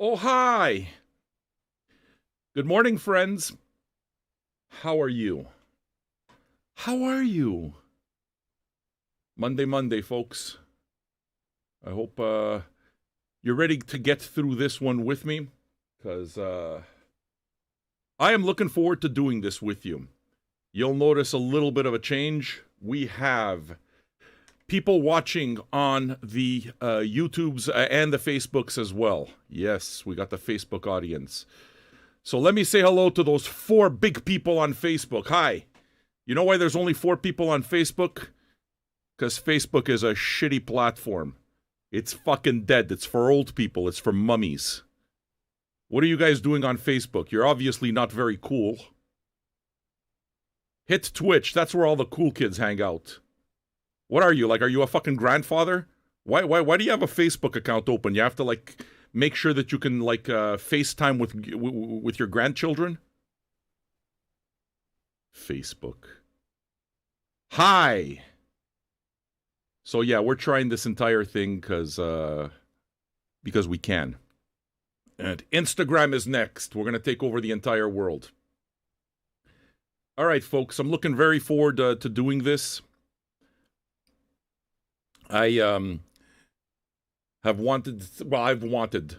Oh, hi. Good morning, friends. How are you? How are you? Monday, folks. I hope you're ready to get through this one with me, because I am looking forward to doing this with you. You'll notice a little bit of a change. We have people watching on the YouTubes and the Facebooks as well. Yes, we got the Facebook audience. So let me say hello to those 4 big people on Facebook. Hi. You know why there's only 4 people on Facebook? Because Facebook is a shitty platform. It's fucking dead. It's for old people. It's for mummies. What are you guys doing on Facebook? You're obviously not very cool. Hit Twitch. That's where all the cool kids hang out. What are you? Are you a fucking grandfather? Why do you have a Facebook account open? You have to, make sure that you can, FaceTime with your grandchildren? Facebook. Hi! So, yeah, we're trying this entire thing because we can. And Instagram is next. We're going to take over the entire world. All right, folks, I'm looking very forward to doing this. I've wanted.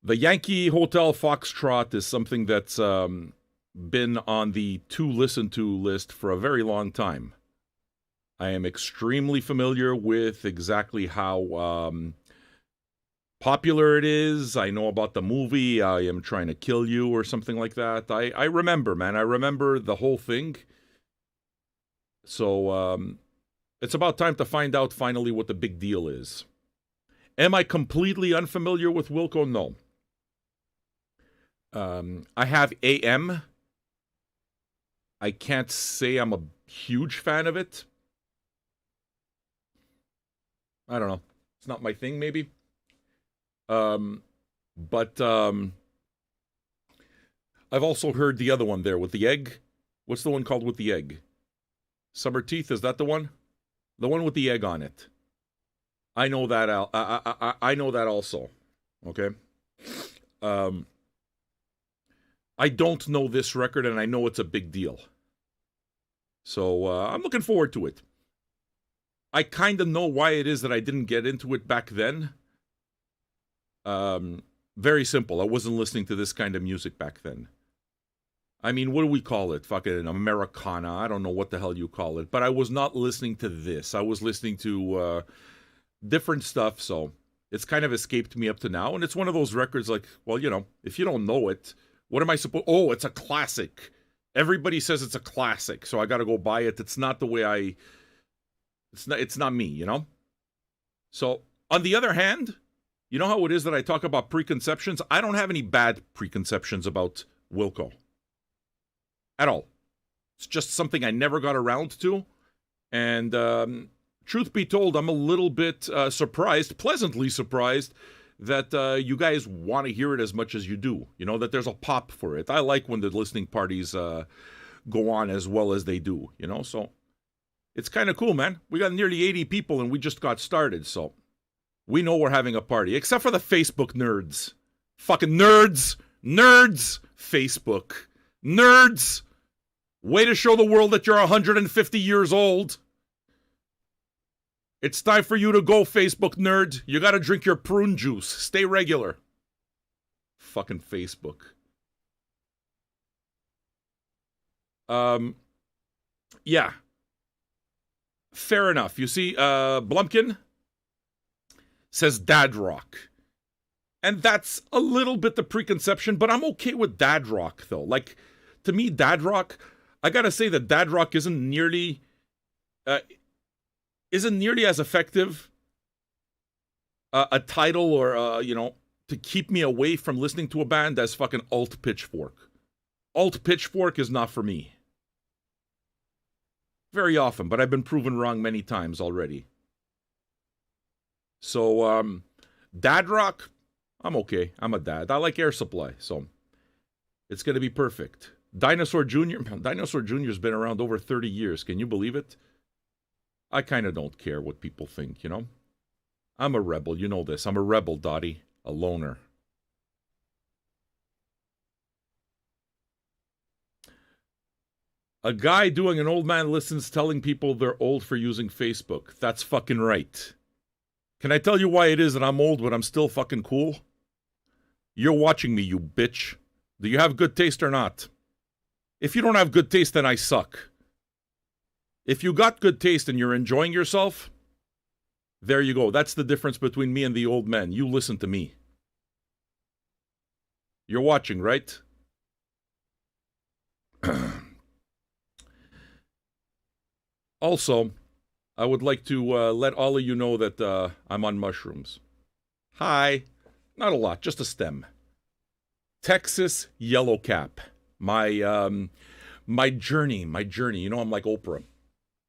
The Yankee Hotel Foxtrot is something that's been on the to-listen-to list for a very long time. I am extremely familiar with exactly how popular it is. I know about the movie, I Am Trying to Kill You, or something like that. I remember, man. I remember the whole thing. So, it's about time to find out finally what the big deal is. Am I completely unfamiliar with Wilco? No. I have AM. I can't say I'm a huge fan of it. I don't know. It's not my thing, maybe. But I've also heard the other one there with the egg. What's the one called with the egg? Summer Teeth, is that the one? The one with the egg on it. I know that. I know that also. Okay. I don't know this record, and I know it's a big deal. So I'm looking forward to it. I kind of know why it is that I didn't get into it back then. Very simple. I wasn't listening to this kind of music back then. I mean, what do we call it? Fucking Americana. I don't know what the hell you call it. But I was not listening to this. I was listening to different stuff, so it's kind of escaped me up to now. And it's one of those records well, if you don't know it, what am I supposed... Oh, it's a classic. Everybody says it's a classic, so I gotta go buy it. It's not the way I... It's not me, So, on the other hand, you know how it is that I talk about preconceptions? I don't have any bad preconceptions about Wilco. At all. It's just something I never got around to. And truth be told, I'm a little bit surprised, pleasantly surprised, that you guys want to hear it as much as you do. That there's a pop for it. I like when the listening parties go on as well as they do, so it's kind of cool, man. We got nearly 80 people and we just got started, so we know we're having a party. Except for the Facebook nerds. Fucking nerds! Nerds! Facebook. Nerds! Way to show the world that you're 150 years old. It's time for you to go, Facebook nerd. You gotta drink your prune juice. Stay regular. Fucking Facebook. Yeah. Fair enough. You see, Blumpkin says dad rock. And that's a little bit the preconception, but I'm okay with dad rock, though. To me, dad rock, I gotta say that dad rock isn't nearly as effective a title or, to keep me away from listening to a band as fucking Alt Pitchfork. Alt Pitchfork is not for me. Very often, but I've been proven wrong many times already. So, dad rock, I'm okay. I'm a dad. I like Air Supply, so it's going to be perfect. Dinosaur Jr.'s been around over 30 years. Can you believe it? I kind of don't care what people think, I'm a rebel. You know this. I'm a rebel, Dottie. A loner. A guy doing an old man listens telling people they're old for using Facebook. That's fucking right. Can I tell you why it is that I'm old but I'm still fucking cool? You're watching me, you bitch. Do you have good taste or not? If you don't have good taste, then I suck. If you got good taste and you're enjoying yourself, there you go. That's the difference between me and the old men. You listen to me. You're watching, right? Also, I would like to let all of you know that I'm on mushrooms. Hi. Not a lot, just a stem. Texas yellow cap. My journey. You know, I'm like Oprah.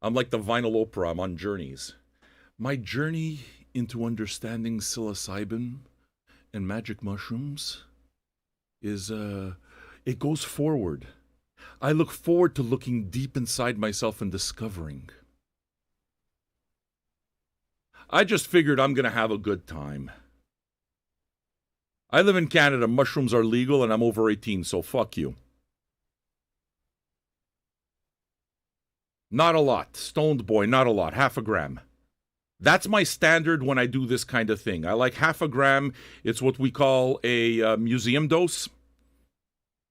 I'm like the vinyl Oprah. I'm on journeys. My journey into understanding psilocybin and magic mushrooms is, it goes forward. I look forward to looking deep inside myself and discovering. I just figured I'm going to have a good time. I live in Canada. Mushrooms are legal and I'm over 18, so fuck you. Not a lot. Stoned boy, not a lot. Half a gram. That's my standard when I do this kind of thing. I like half a gram. It's what we call a museum dose.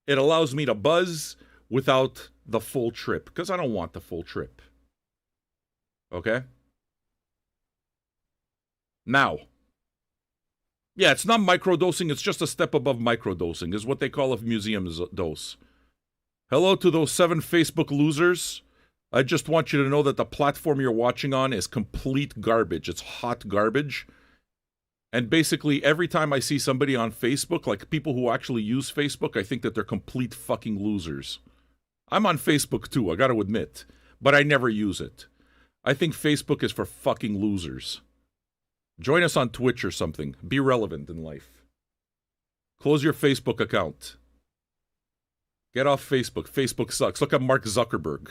It allows me to buzz without the full trip, because I don't want the full trip. Okay? Now, yeah, it's not microdosing, it's just a step above microdosing, is what they call a museum dose. Hello to those 7 Facebook losers. I just want you to know that the platform you're watching on is complete garbage. It's hot garbage. And basically, every time I see somebody on Facebook, like people who actually use Facebook, I think that they're complete fucking losers. I'm on Facebook too, I gotta admit. But I never use it. I think Facebook is for fucking losers. Join us on Twitch or something. Be relevant in life. Close your Facebook account. Get off Facebook. Facebook sucks. Look at Mark Zuckerberg.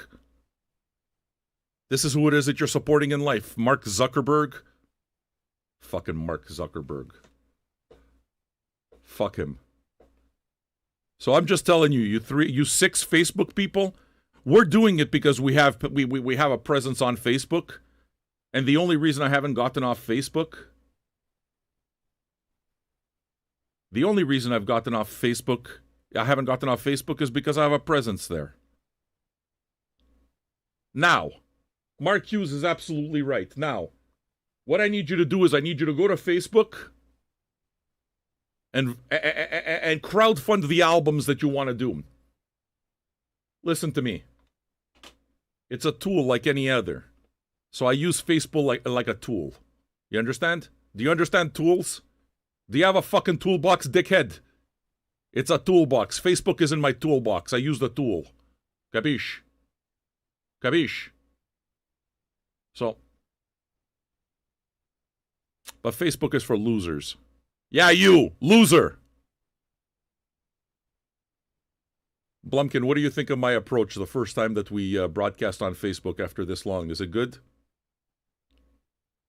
This is who it is that you're supporting in life. Mark Zuckerberg. Fucking Mark Zuckerberg. Fuck him. So I'm just telling you, you 6 Facebook people, we're doing it because we have a presence on Facebook. And the only reason I haven't gotten off Facebook, I haven't gotten off Facebook is because I have a presence there. Now, Mark Hughes is absolutely right. Now, what I need you to do is I need you to go to Facebook and crowdfund the albums that you want to do. Listen to me. It's a tool like any other. So I use Facebook like a tool. You understand? Do you understand tools? Do you have a fucking toolbox, dickhead? It's a toolbox. Facebook is in my toolbox. I use the tool. Capiche? Capiche? So. But Facebook is for losers. Yeah, you! Loser! Blumkin, what do you think of my approach the first time that we broadcast on Facebook after this long? Is it good?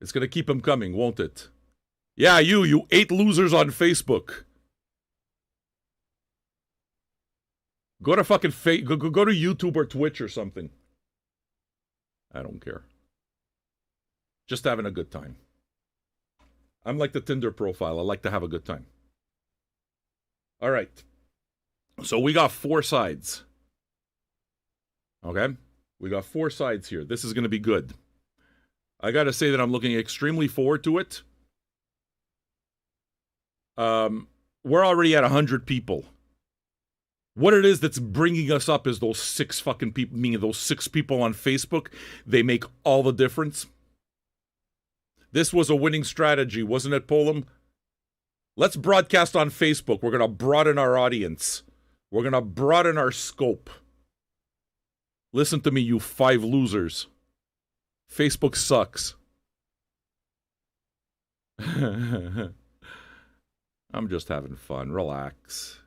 It's going to keep them coming, won't it? Yeah, you 8 losers on Facebook. Go to fucking go to YouTube or Twitch or something. I don't care. Just having a good time. I'm like the Tinder profile. I like to have a good time. All right. So we got 4 sides. Okay? We got 4 sides here. This is going to be good. I got to say that I'm looking extremely forward to it. We're already at 100 people. What it is that's bringing us up is those 6 fucking people, meaning those 6 people on Facebook. They make all the difference. This was a winning strategy, wasn't it, Polam? Let's broadcast on Facebook. We're going to broaden our audience. We're going to broaden our scope. Listen to me, you 5 losers. Facebook sucks. I'm just having fun. Relax.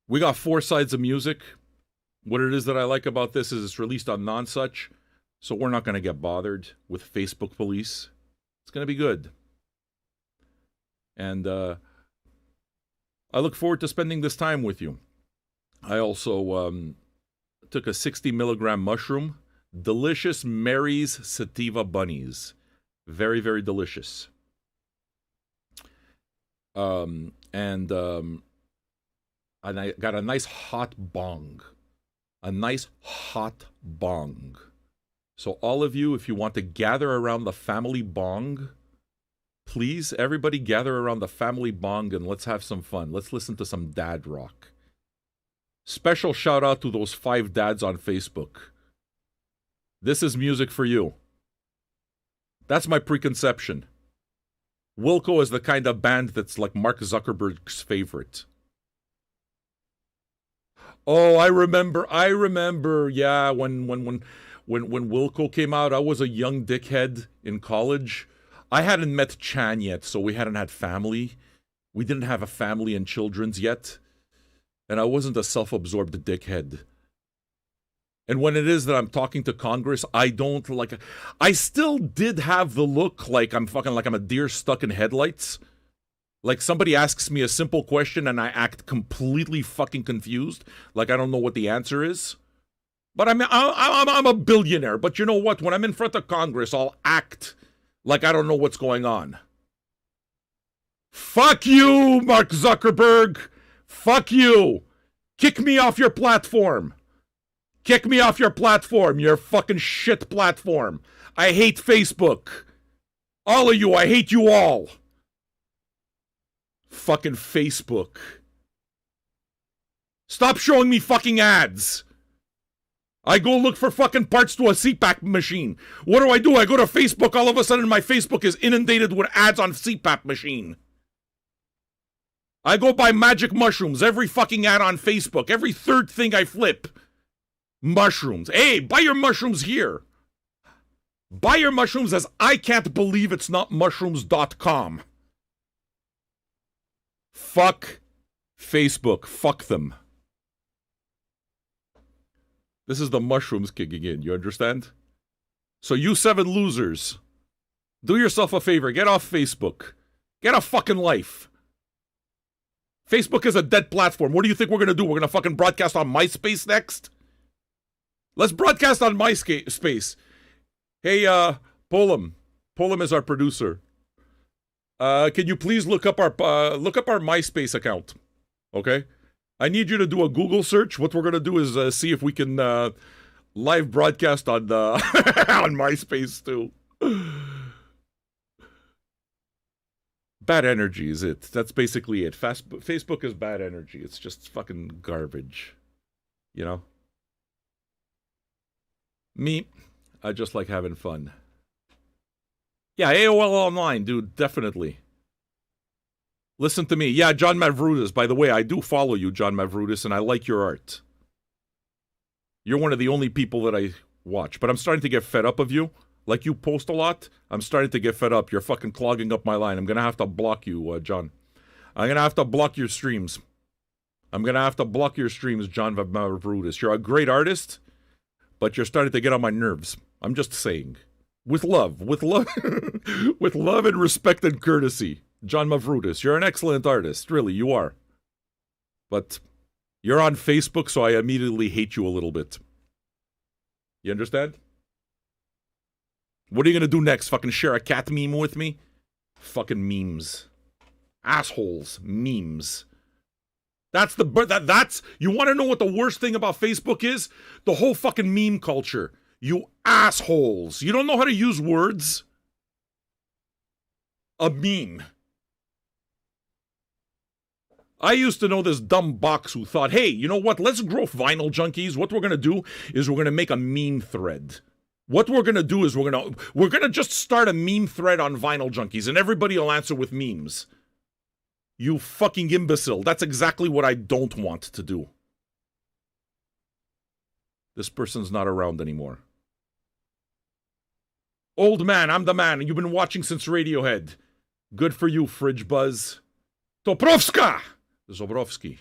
We got 4 sides of music. What it is that I like about this is it's released on Nonsuch, so we're not going to get bothered with Facebook police. It's going to be good. And I look forward to spending this time with you. I also took a 60 milligram mushroom. Delicious Mary's sativa bunnies. Very, very delicious. And I got a nice hot bong. A nice hot bong. So all of you, if you want to gather around the family bong, please, everybody gather around the family bong and let's have some fun. Let's listen to some dad rock. Special shout out to those 5 dads on Facebook. This is music for you. That's my preconception. Wilco is the kind of band that's like Mark Zuckerberg's favorite. Oh, I remember. Yeah, when Wilco came out, I was a young dickhead in college. I hadn't met Chan yet, so we hadn't had family. We didn't have a family and children's yet. And I wasn't a self-absorbed dickhead. And when it is that I'm talking to Congress, I don't like... I still did have the look like I'm a deer stuck in headlights. Like somebody asks me a simple question and I act completely fucking confused. Like I don't know what the answer is. But I'm a billionaire. But you know what? When I'm in front of Congress, I'll act like I don't know what's going on. Fuck you, Mark Zuckerberg. Fuck you. Kick me off your platform. Kick me off your platform, your fucking shit platform. I hate Facebook. All of you, I hate you all. Fucking Facebook. Stop showing me fucking ads. I go look for fucking parts to a CPAP machine. What do? I go to Facebook, all of a sudden my Facebook is inundated with ads on CPAP machine. I go buy magic mushrooms, every fucking ad on Facebook, every third thing I flip. Mushrooms. Hey, buy your mushrooms here. Buy your mushrooms as I can't believe it's not mushrooms.com. Fuck Facebook. Fuck them. This is the mushrooms kicking in, you understand? So you 7 losers, do yourself a favor, get off Facebook. Get a fucking life. Facebook is a dead platform. What do you think we're going to do? We're going to fucking broadcast on MySpace next? Let's broadcast on MySpace. Hey, Polam. Polam is our producer. Can you please look up our MySpace account? Okay? I need you to do a Google search. What we're going to do is see if we can live broadcast on on MySpace too. Bad energy is it. That's basically it. Facebook is bad energy. It's just fucking garbage. You know? Me, I just like having fun. Yeah, AOL Online, dude, definitely. Listen to me. Yeah, John Mavrutis. By the way, I do follow you, John Mavrutis, and I like your art. You're one of the only people that I watch. But I'm starting to get fed up of you. Like you post a lot. I'm starting to get fed up. You're fucking clogging up my line. I'm going to have to block you, John. I'm going to have to block your streams. I'm going to have to block your streams, John Mavrutis. You're a great artist, but you're starting to get on my nerves. I'm just saying. With love. With love. With love and respect and courtesy. John Mavrutis, you're an excellent artist. Really, you are. But you're on Facebook, so I immediately hate you a little bit. You understand? What are you going to do next? Fucking share a cat meme with me? Fucking memes. Assholes. Memes. That's you want to know what the worst thing about Facebook is? The whole fucking meme culture. You assholes. You don't know how to use words? A meme. I used to know this dumb box who thought, hey, you know what? Let's grow vinyl junkies. What we're going to do is we're going to make a meme thread. What we're going to do is we're going to just start a meme thread on vinyl junkies and everybody will answer with memes. You fucking imbecile. That's exactly what I don't want to do. This person's not around anymore. Old man, I'm the man. You've been watching since Radiohead. Good for you, Fridge Buzz. Toprovska! Zubrovska.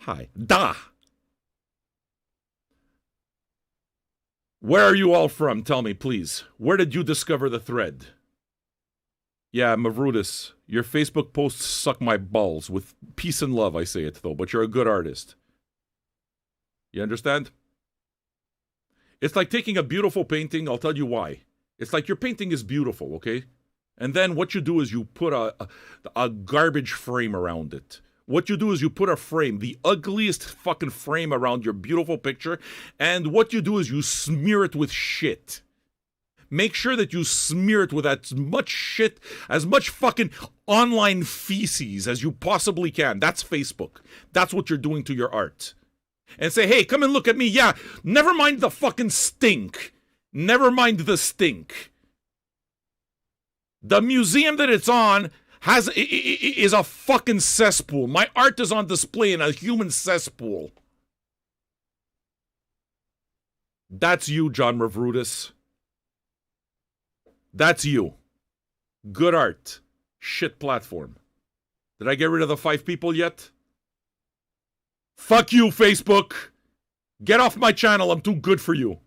Hi. Da! Where are you all from? Tell me, please. Where did you discover the thread? Yeah, Mavrutis, your Facebook posts suck my balls. With peace and love, I say it, though, but you're a good artist. You understand? It's like taking a beautiful painting. I'll tell you why. It's like your painting is beautiful, okay? And then what you do is you put a garbage frame around it. What you do is you put a frame, the ugliest fucking frame around your beautiful picture, and what you do is you smear it with shit. Make sure that you smear it with as much shit, as much fucking online feces as you possibly can. That's Facebook. That's what you're doing to your art. And say, hey, come and look at me. Yeah, never mind the fucking stink. Never mind the stink. The museum that it's on is a fucking cesspool. My art is on display in a human cesspool. That's you, John Mavroudis. That's you. Good art. Shit platform. Did I get rid of the 5 people yet? Fuck you, Facebook. Get off my channel. I'm too good for you.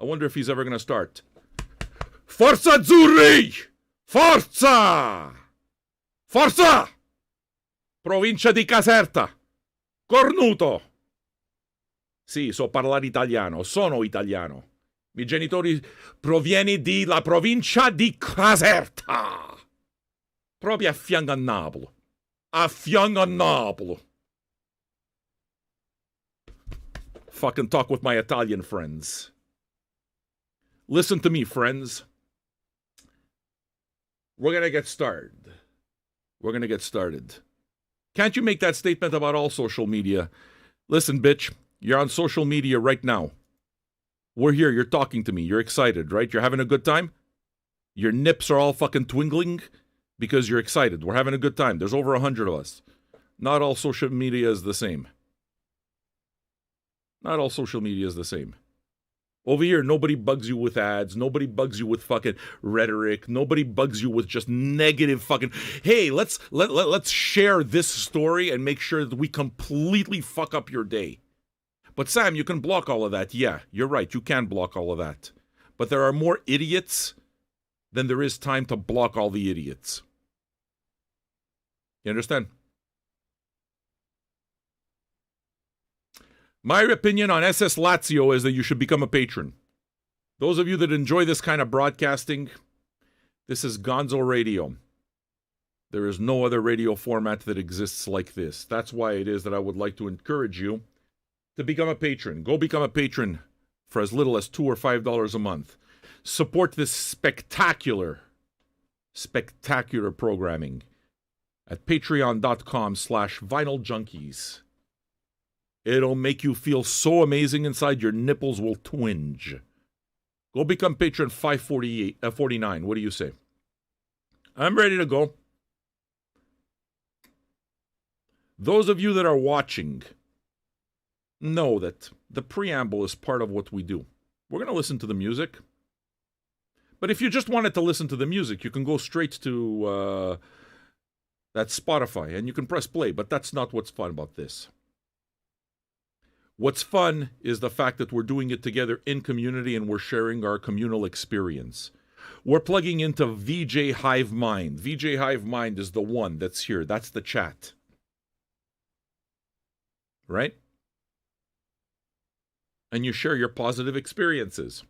I wonder if he's ever going to start. Forza Azzurri! Forza! Forza! Provincia di Caserta. Cornuto. Sì, so parlare italiano. Sono italiano. I genitori provieni di la provincia di Caserta. Proprio a fianco a Napoli. A fianco a Napoli. Fucking talk with my Italian friends. Listen to me, friends. We're gonna get started. We're gonna get started. Can't you make that statement about all social media? Listen, bitch, you're on social media right now. We're here, you're talking to me, you're excited, right? You're having a good time? Your nips are all fucking twinkling because you're excited. We're having a good time. There's over 100 of us. Not all social media is the same. Not all social media is the same. Over here, nobody bugs you with ads. Nobody bugs you with fucking rhetoric. Nobody bugs you with just negative fucking, hey, let's share this story and make sure that we completely fuck up your day. But Sam, you can block all of that. Yeah, you're right. You can block all of that. But there are more idiots than there is time to block all the idiots. You understand? My opinion on SS Lazio is that you should become a patron. Those of you that enjoy this kind of broadcasting, this is Gonzo Radio. There is no other radio format that exists like this. That's why it is that I would like to encourage you to become a patron. Go become a patron for as little as $2 or $5 a month. Support this spectacular programming at patreon.com/vinyljunkies. It'll make you feel so amazing inside, your nipples will twinge. Go become patron $5.49. What do you say? I'm ready to go. Those of you that are watching know that the preamble is part of what we do. We're going to listen to the music. But if you just wanted to listen to the music, you can go straight to that Spotify and you can press play. But that's not what's fun about this. What's fun is the fact that we're doing it together in community and we're sharing our communal experience. We're plugging into VJ Hive Mind. VJ Hive Mind is the one that's here. That's the chat. Right? And you share your positive experiences.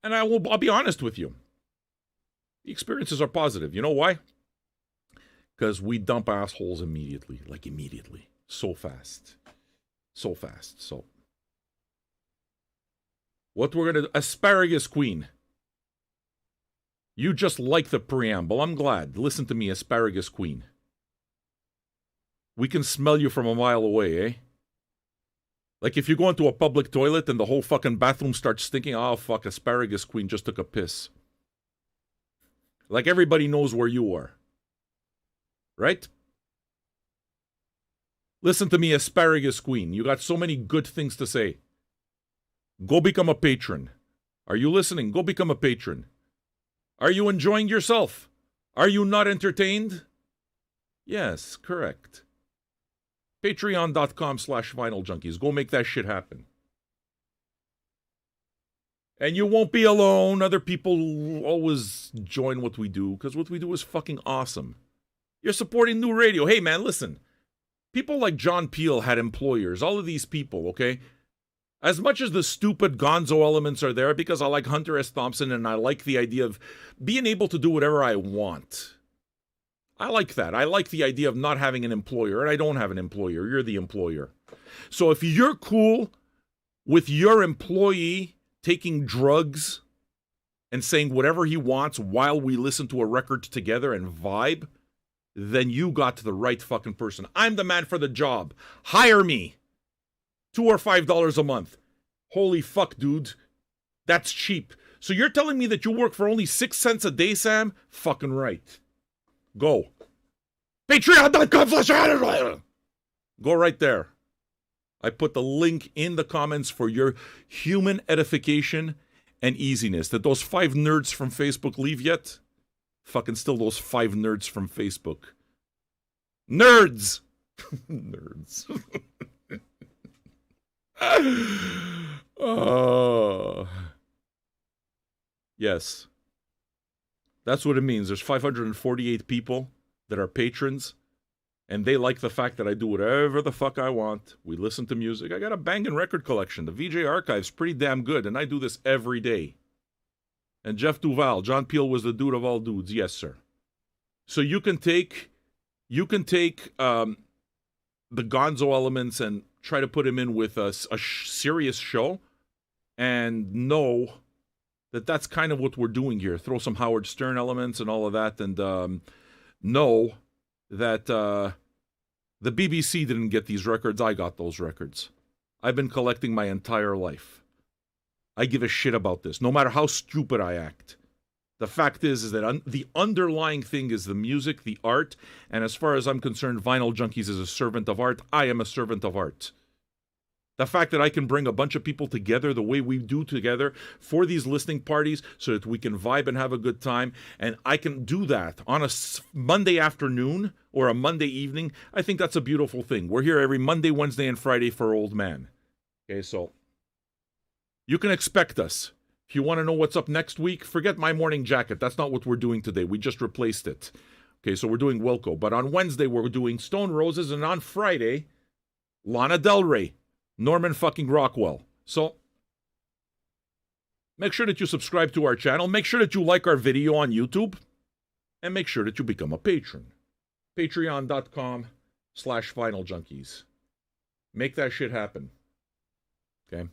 And I'll be honest with you. The experiences are positive. You know why? Because we dump assholes immediately. Like immediately. So fast. So fast. So. What we're going to... Asparagus Queen. You just like the preamble. I'm glad. Listen to me, Asparagus Queen. We can smell you from a mile away, eh? Like if you go into a public toilet and the whole fucking bathroom starts stinking, oh fuck, Asparagus Queen just took a piss. Like everybody knows where you are. Right? Listen to me, Asparagus Queen. You got so many good things to say. Go become a patron. Are you listening? Go become a patron. Are you enjoying yourself? Are you not entertained? Yes, correct. Patreon.com/vinyljunkies. Go make that shit happen. And you won't be alone. Other people always join what we do, because what we do is fucking awesome. You're supporting new radio. Hey, man, listen. People like John Peel had employers. All of these people, okay? As much as the stupid gonzo elements are there, because I like Hunter S. Thompson and I like the idea of being able to do whatever I want. I like that. I like the idea of not having an employer, and I don't have an employer. You're the employer. So if you're cool with your employee taking drugs and saying whatever he wants while we listen to a record together and vibe, then you got to the right fucking person. I'm the man for the job. Hire me. $2 or $5 a month. Holy fuck, dude. That's cheap. So you're telling me that you work for only 6 cents a day, Sam? Fucking right. Go. Patreon.com/. Go right there. I put the link in the comments for your human edification and easiness. Did those 5 nerds from Facebook leave yet? Fucking still those 5 nerds from Facebook. Nerds! Nerds. Oh. Yes. That's what it means. There's 548 people that are patrons, and they like the fact that I do whatever the fuck I want. We listen to music. I got a banging record collection. The VJ Archive's pretty damn good, and I do this every day. And Jeff Duval, John Peel was the dude of all dudes. Yes, sir. So you can take the gonzo elements and try to put him in with a serious show and know that that's kind of what we're doing here. Throw some Howard Stern elements and all of that, and know that the BBC didn't get these records. I got those records. I've been collecting my entire life. I give a shit about this, no matter how stupid I act. The fact is that the underlying thing is the music, the art, and as far as I'm concerned, Vinyl Junkies is a servant of art. I am a servant of art. The fact that I can bring a bunch of people together the way we do together for these listening parties so that we can vibe and have a good time, and I can do that on a Monday afternoon or a Monday evening, I think that's a beautiful thing. We're here every Monday, Wednesday, and Friday for Old Man. Okay, so you can expect us. If you want to know what's up next week, forget My Morning Jacket. That's not what we're doing today. We just replaced it. Okay, so we're doing Wilco. But on Wednesday, we're doing Stone Roses. And on Friday, Lana Del Rey, Norman fucking Rockwell. So make sure that you subscribe to our channel. Make sure that you like our video on YouTube. And make sure that you become a patron. Patreon.com/VinylJunkies. Make that shit happen. Okay?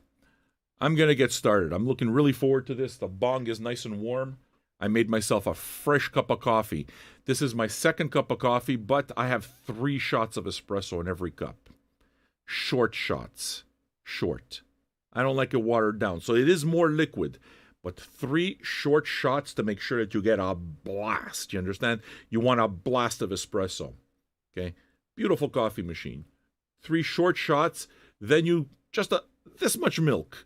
I'm going to get started. I'm looking really forward to this. The bong is nice and warm. I made myself a fresh cup of coffee. This is my second cup of coffee, but I have 3 shots of espresso in every cup. Short shots. Short. I don't like it watered down. So it is more liquid. But 3 short shots to make sure that you get a blast. You understand? You want a blast of espresso. Okay? Beautiful coffee machine. 3 short shots. Then you just this much milk.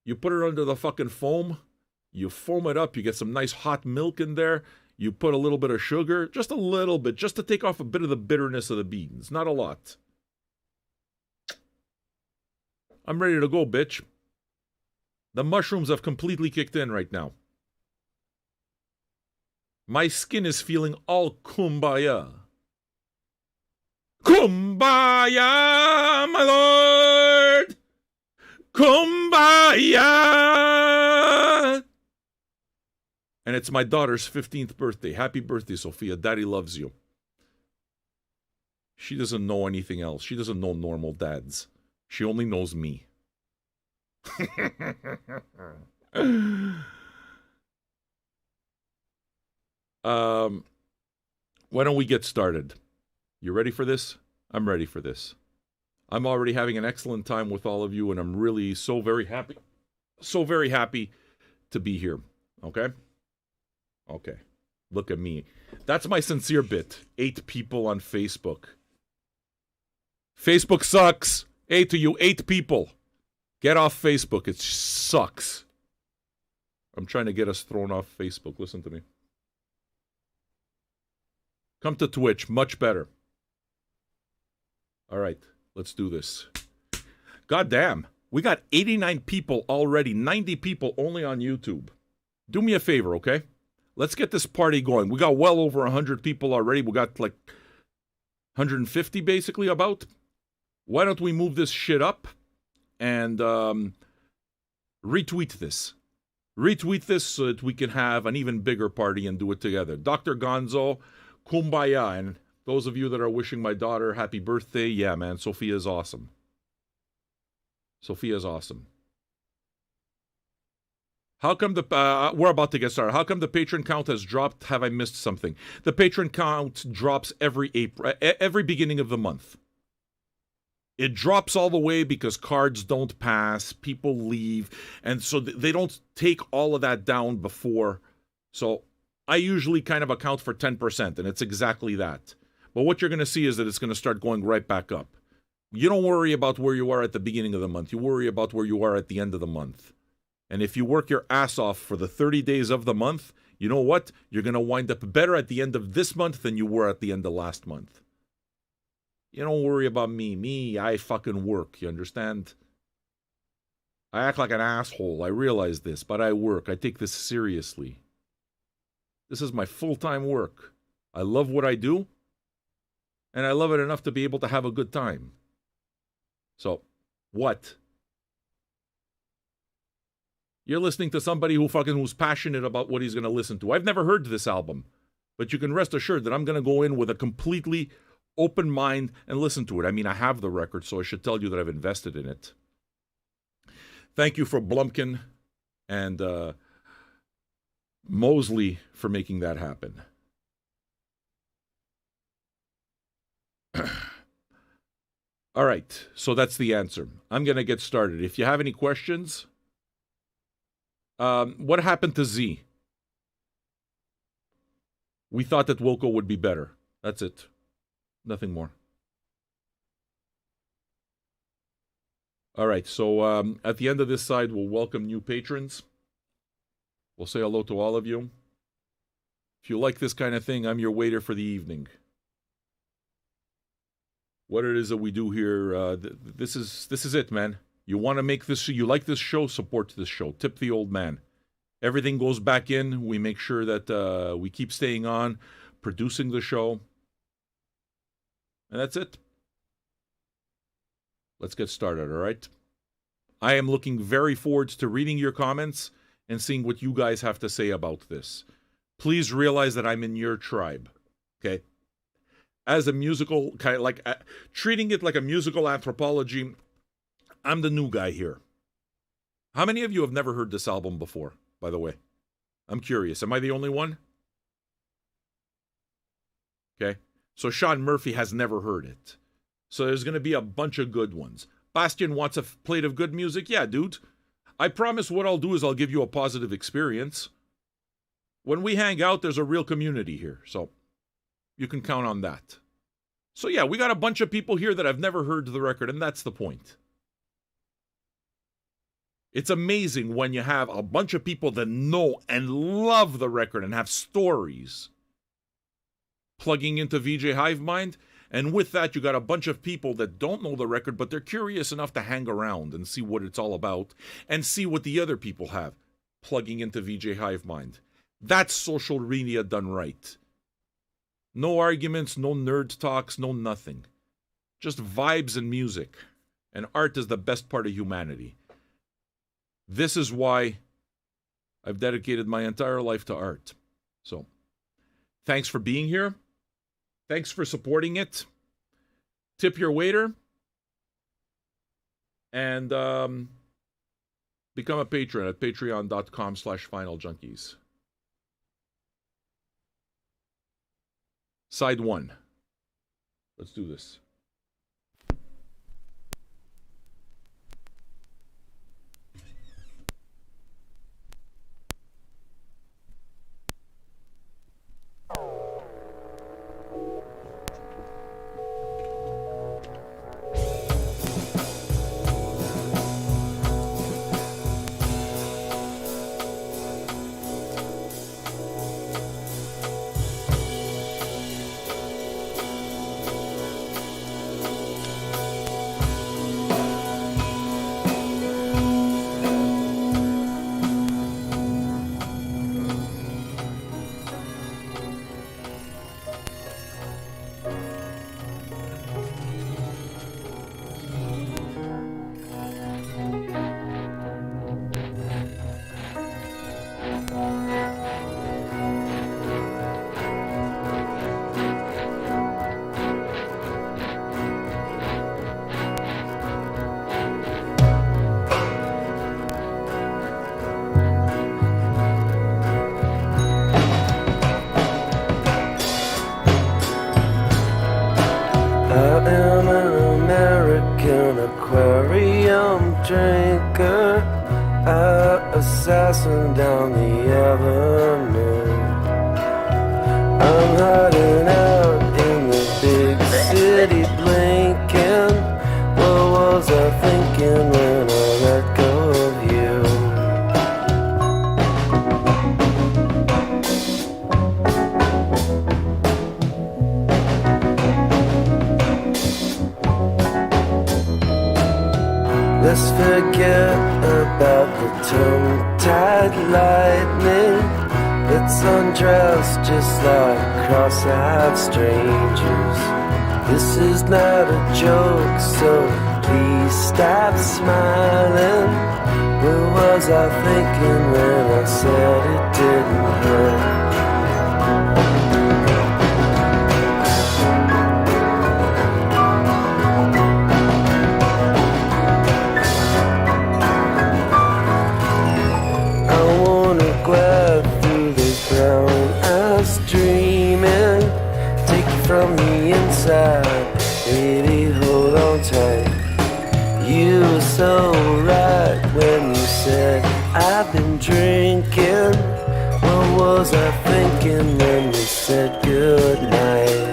You put it under the fucking foam. You foam it up. You get some nice hot milk in there. You put a little bit of sugar. Just a little bit. Just to take off a bit of the bitterness of the beans. Not a lot. I'm ready to go, bitch. The mushrooms have completely kicked in right now. My skin is feeling all kumbaya. Kumbaya, my lord! Kumbaya! And it's my daughter's 15th birthday. Happy birthday, Sophia. Daddy loves you. She doesn't know anything else. She doesn't know normal dads. She only knows me. Why don't we get started? You ready for this? I'm ready for this. I'm already having an excellent time with all of you, and I'm really so very happy to be here. Okay? Okay. Look at me. That's my sincere bit. 8 people on Facebook. Facebook sucks. Hey, to you 8 people. Get off Facebook. It sucks. I'm trying to get us thrown off Facebook. Listen to me. Come to Twitch. Much better. All right. Let's do this. God damn. We got 89 people already. 90 people only on YouTube. Do me a favor, okay? Let's get this party going. We got well over 100 people already. We got like 150 basically about. Why don't we move this shit up and retweet this? Retweet this so that we can have an even bigger party and do it together. Dr. Gonzo, kumbaya. And those of you that are wishing my daughter happy birthday, yeah, man, Sophia's awesome. Sophia's awesome. How come we're about to get started. How come the patron count has dropped? Have I missed something? The patron count drops every beginning of the month. It drops all the way because cards don't pass, people leave, and so they don't take all of that down before. So I usually kind of account for 10%, and it's exactly that. But what you're going to see is that it's going to start going right back up. You don't worry about where you are at the beginning of the month. You worry about where you are at the end of the month. And if you work your ass off for the 30 days of the month, you know what? You're going to wind up better at the end of this month than you were at the end of last month. You don't worry about me. Me, I fucking work. You understand? I act like an asshole. I realize this, but I work. I take this seriously. This is my full-time work. I love what I do, and I love it enough to be able to have a good time. So, what? You're listening to somebody who's passionate about what he's going to listen to. I've never heard this album, but you can rest assured that I'm going to go in with a completely open mind and listen to it. I mean, I have the record, so I should tell you that I've invested in it. Thank you for Blumpkin and Mosley for making that happen. All right, so that's the answer. I'm going to get started. If you have any questions, what happened to Z? We thought that Wilco would be better. That's it. Nothing more. All right, so at the end of this side, we'll welcome new patrons. We'll say hello to all of you. If you like this kind of thing, I'm your waiter for the evening. What it is that we do here, this is it, man. You want to make this, you like this show, support this show. Tip the old man. Everything goes back in. We make sure that we keep staying on, producing the show. And that's it. Let's get started, all right? I am looking very forward to reading your comments and seeing what you guys have to say about this. Please realize that I'm in your tribe, okay? As a musical, kind of like treating it like a musical anthropology, I'm the new guy here. How many of you have never heard this album before, by the way? I'm curious. Am I the only one? Okay. So Sean Murphy has never heard it. So there's going to be a bunch of good ones. Bastian wants a plate of good music? Yeah, dude. I promise what I'll do is I'll give you a positive experience. When we hang out, there's a real community here. So you can count on that. So yeah, we got a bunch of people here that have never heard the record, and that's the point. It's amazing when you have a bunch of people that know and love the record and have stories plugging into VJ Hivemind, and with that you got a bunch of people that don't know the record, but they're curious enough to hang around and see what it's all about and see what the other people have plugging into VJ Hivemind. That's social media done right. No arguments, no nerd talks, no nothing. Just vibes and music. And art is the best part of humanity. This is why I've dedicated my entire life to art. So, thanks for being here. Thanks for supporting it. Tip your waiter. And become a patron at patreon.com/finaljunkies. Side 1. Let's do this. drinker, assassin down the avenue. I'm hiding out in the big city blinking. What was I thinking when I let go of you? Let's forget about the tongue-tied lightning. Let's undress just like cross-eyed strangers. This is not a joke, so please stop smiling. What was I thinking when I said it didn't hurt? From the inside, baby, hold on tight. You were so right when you said I've been drinking. What was I thinking when we said goodnight?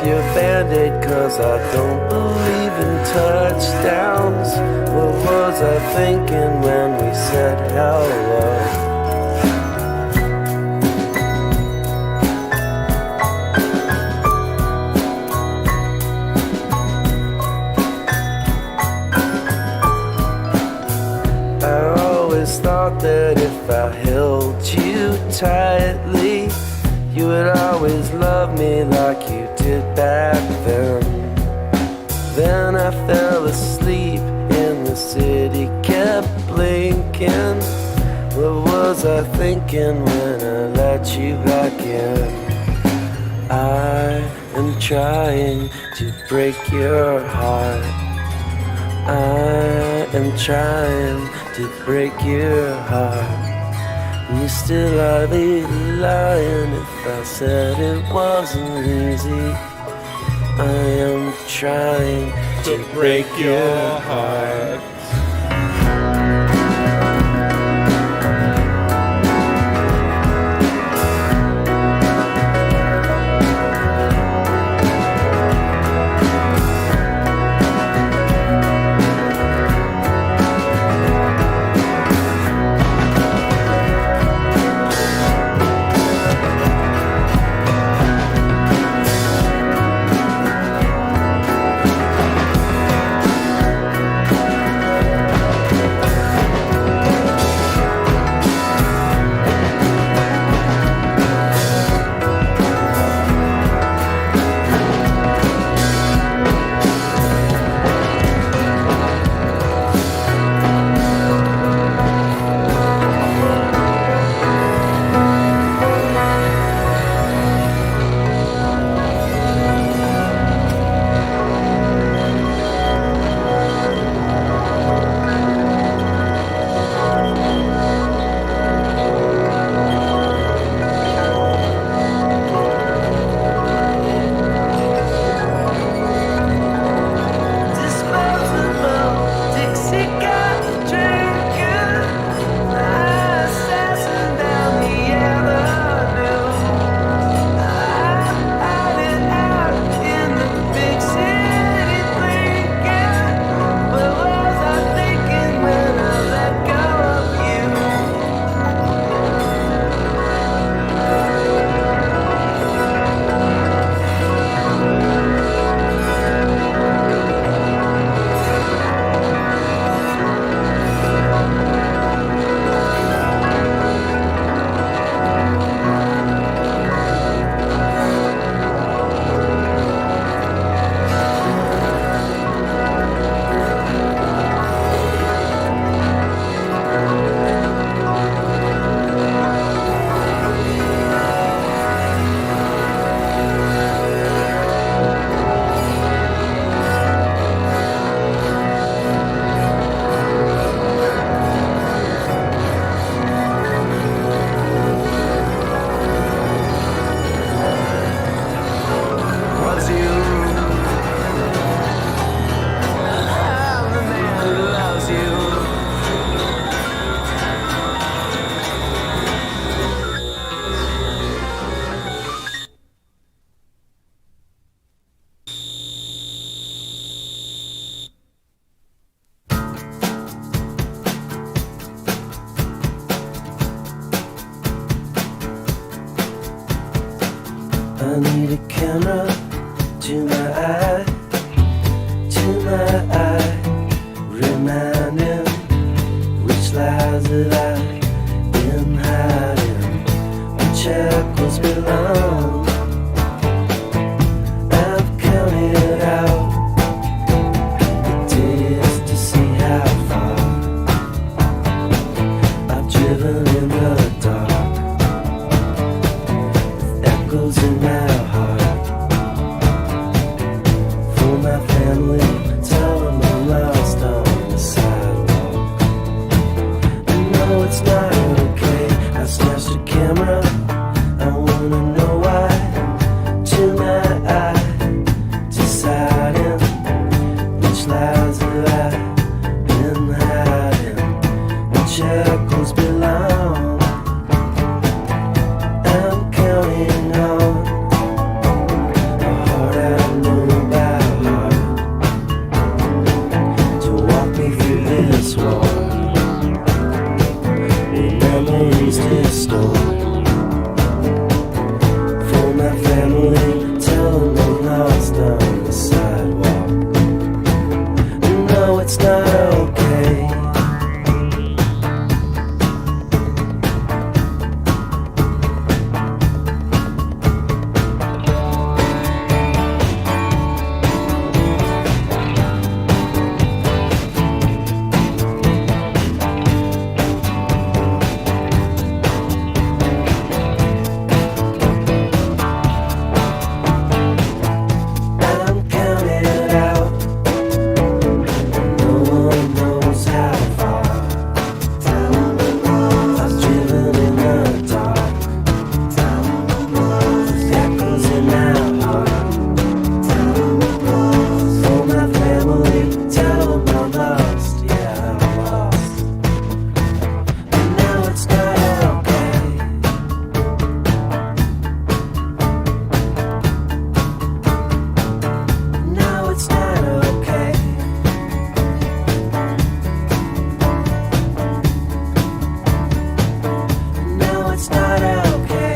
Your band-aid, 'cause I don't believe in touchdowns. What was I thinking when we said hello? I always thought that if I held you tightly, you would always love me like you did back then. Then I fell asleep in the city, kept blinking. What was I thinking when I let you back in? I am trying to break your heart. I am trying to break your heart. You still ought to be lying if I said it wasn't easy. I am trying to break your heart. eye to my eye, reminding which lies that I've been hiding, which shackles belong. I've counted out the days to see how far I've driven in the dark, with echoes in my heart. For my family, tell them I'm lost on the sidewalk. No, it's not okay. I snatched a camera. I wanna know why. To my eye, deciding which lies that I've been hiding, which echoes belong. I'm counting on a heart I know by heart to walk me through this wall. Memories distort. For my family, tell them I'm lost on the sidewalk. No, it's not okay. I'm counting out. No one knows how far I've driven in the dark, with echoes in my heart. For my family, tell them I'm lost. Yeah, I'm lost. And now it's not okay. No, it's not okay. No, it's not okay.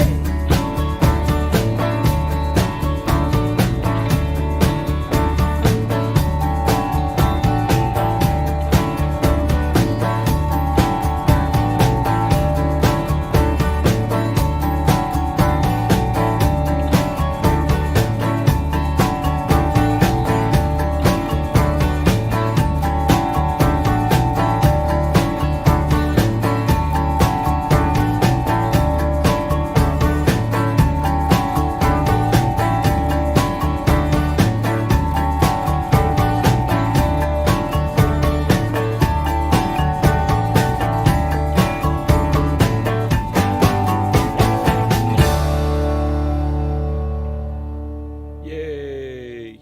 Yay!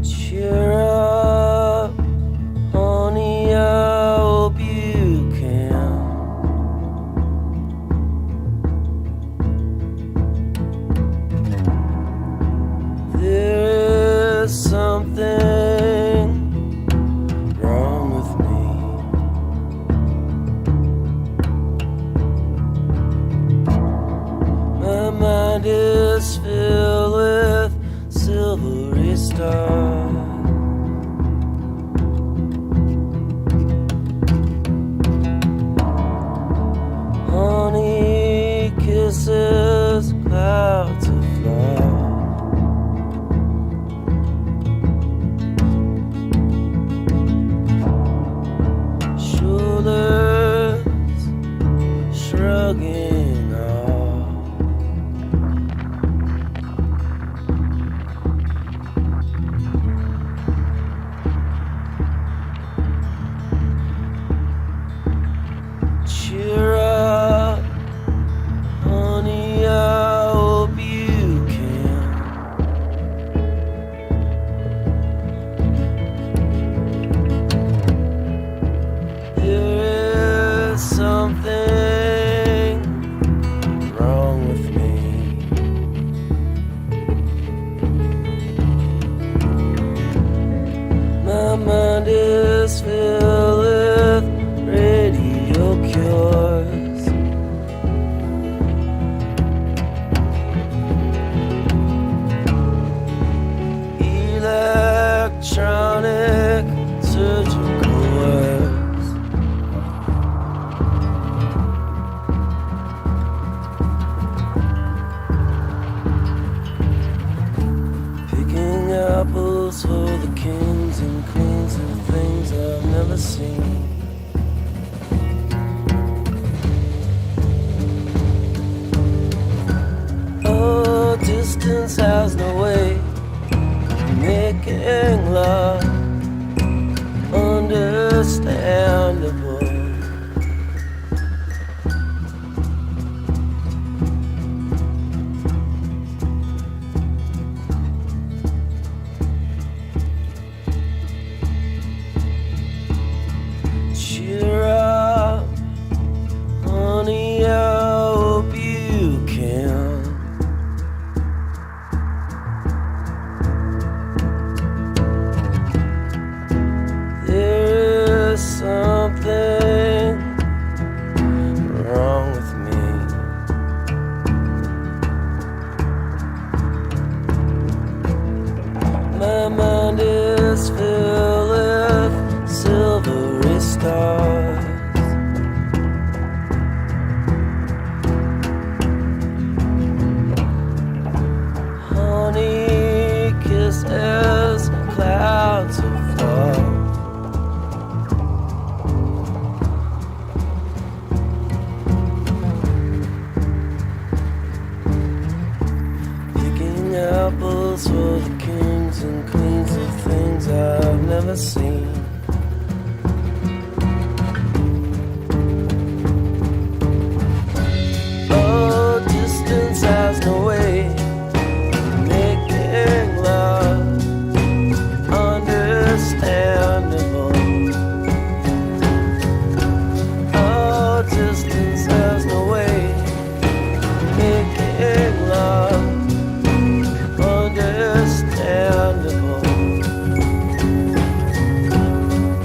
Cheer up, honey, I hope you can. There is something wrong with me. My mind is filled with silvery stars. Honey kisses clouds of love. Shoulders shrugging off. apples for the kings and queens of things I've never seen. Oh, distance has no way of making love understandable. Cheer up, honey, I hope you can. There is something wrong with me. My mind is filled with silvery stars. Honey kisses clouds of love. Picking apples for the kings and queens of things I've never seen. Oh, distance has no way of making love understandable. Oh, distance has no way of making love understandable.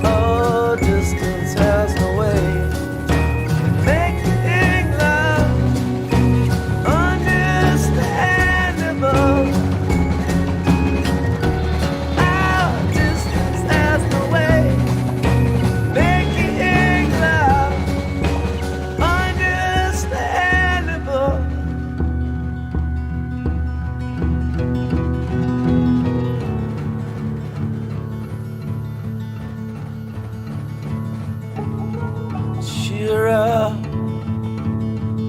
Oh, distance has no way of making love understandable. Oh, distance has no way of making love understandable. Cheer up,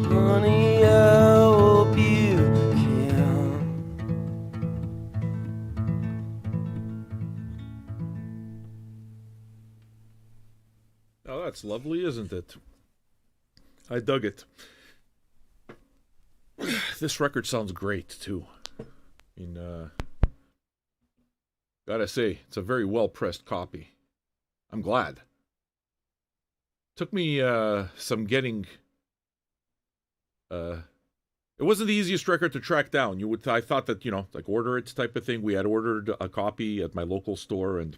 honey, I hope you can. Oh, that's lovely, isn't it? I dug it. This record sounds great, too. I mean, gotta say, it's a very well-pressed copy. I'm glad. Took me some getting... it wasn't the easiest record to track down. I thought that, like order it type of thing. We had ordered a copy at my local store, and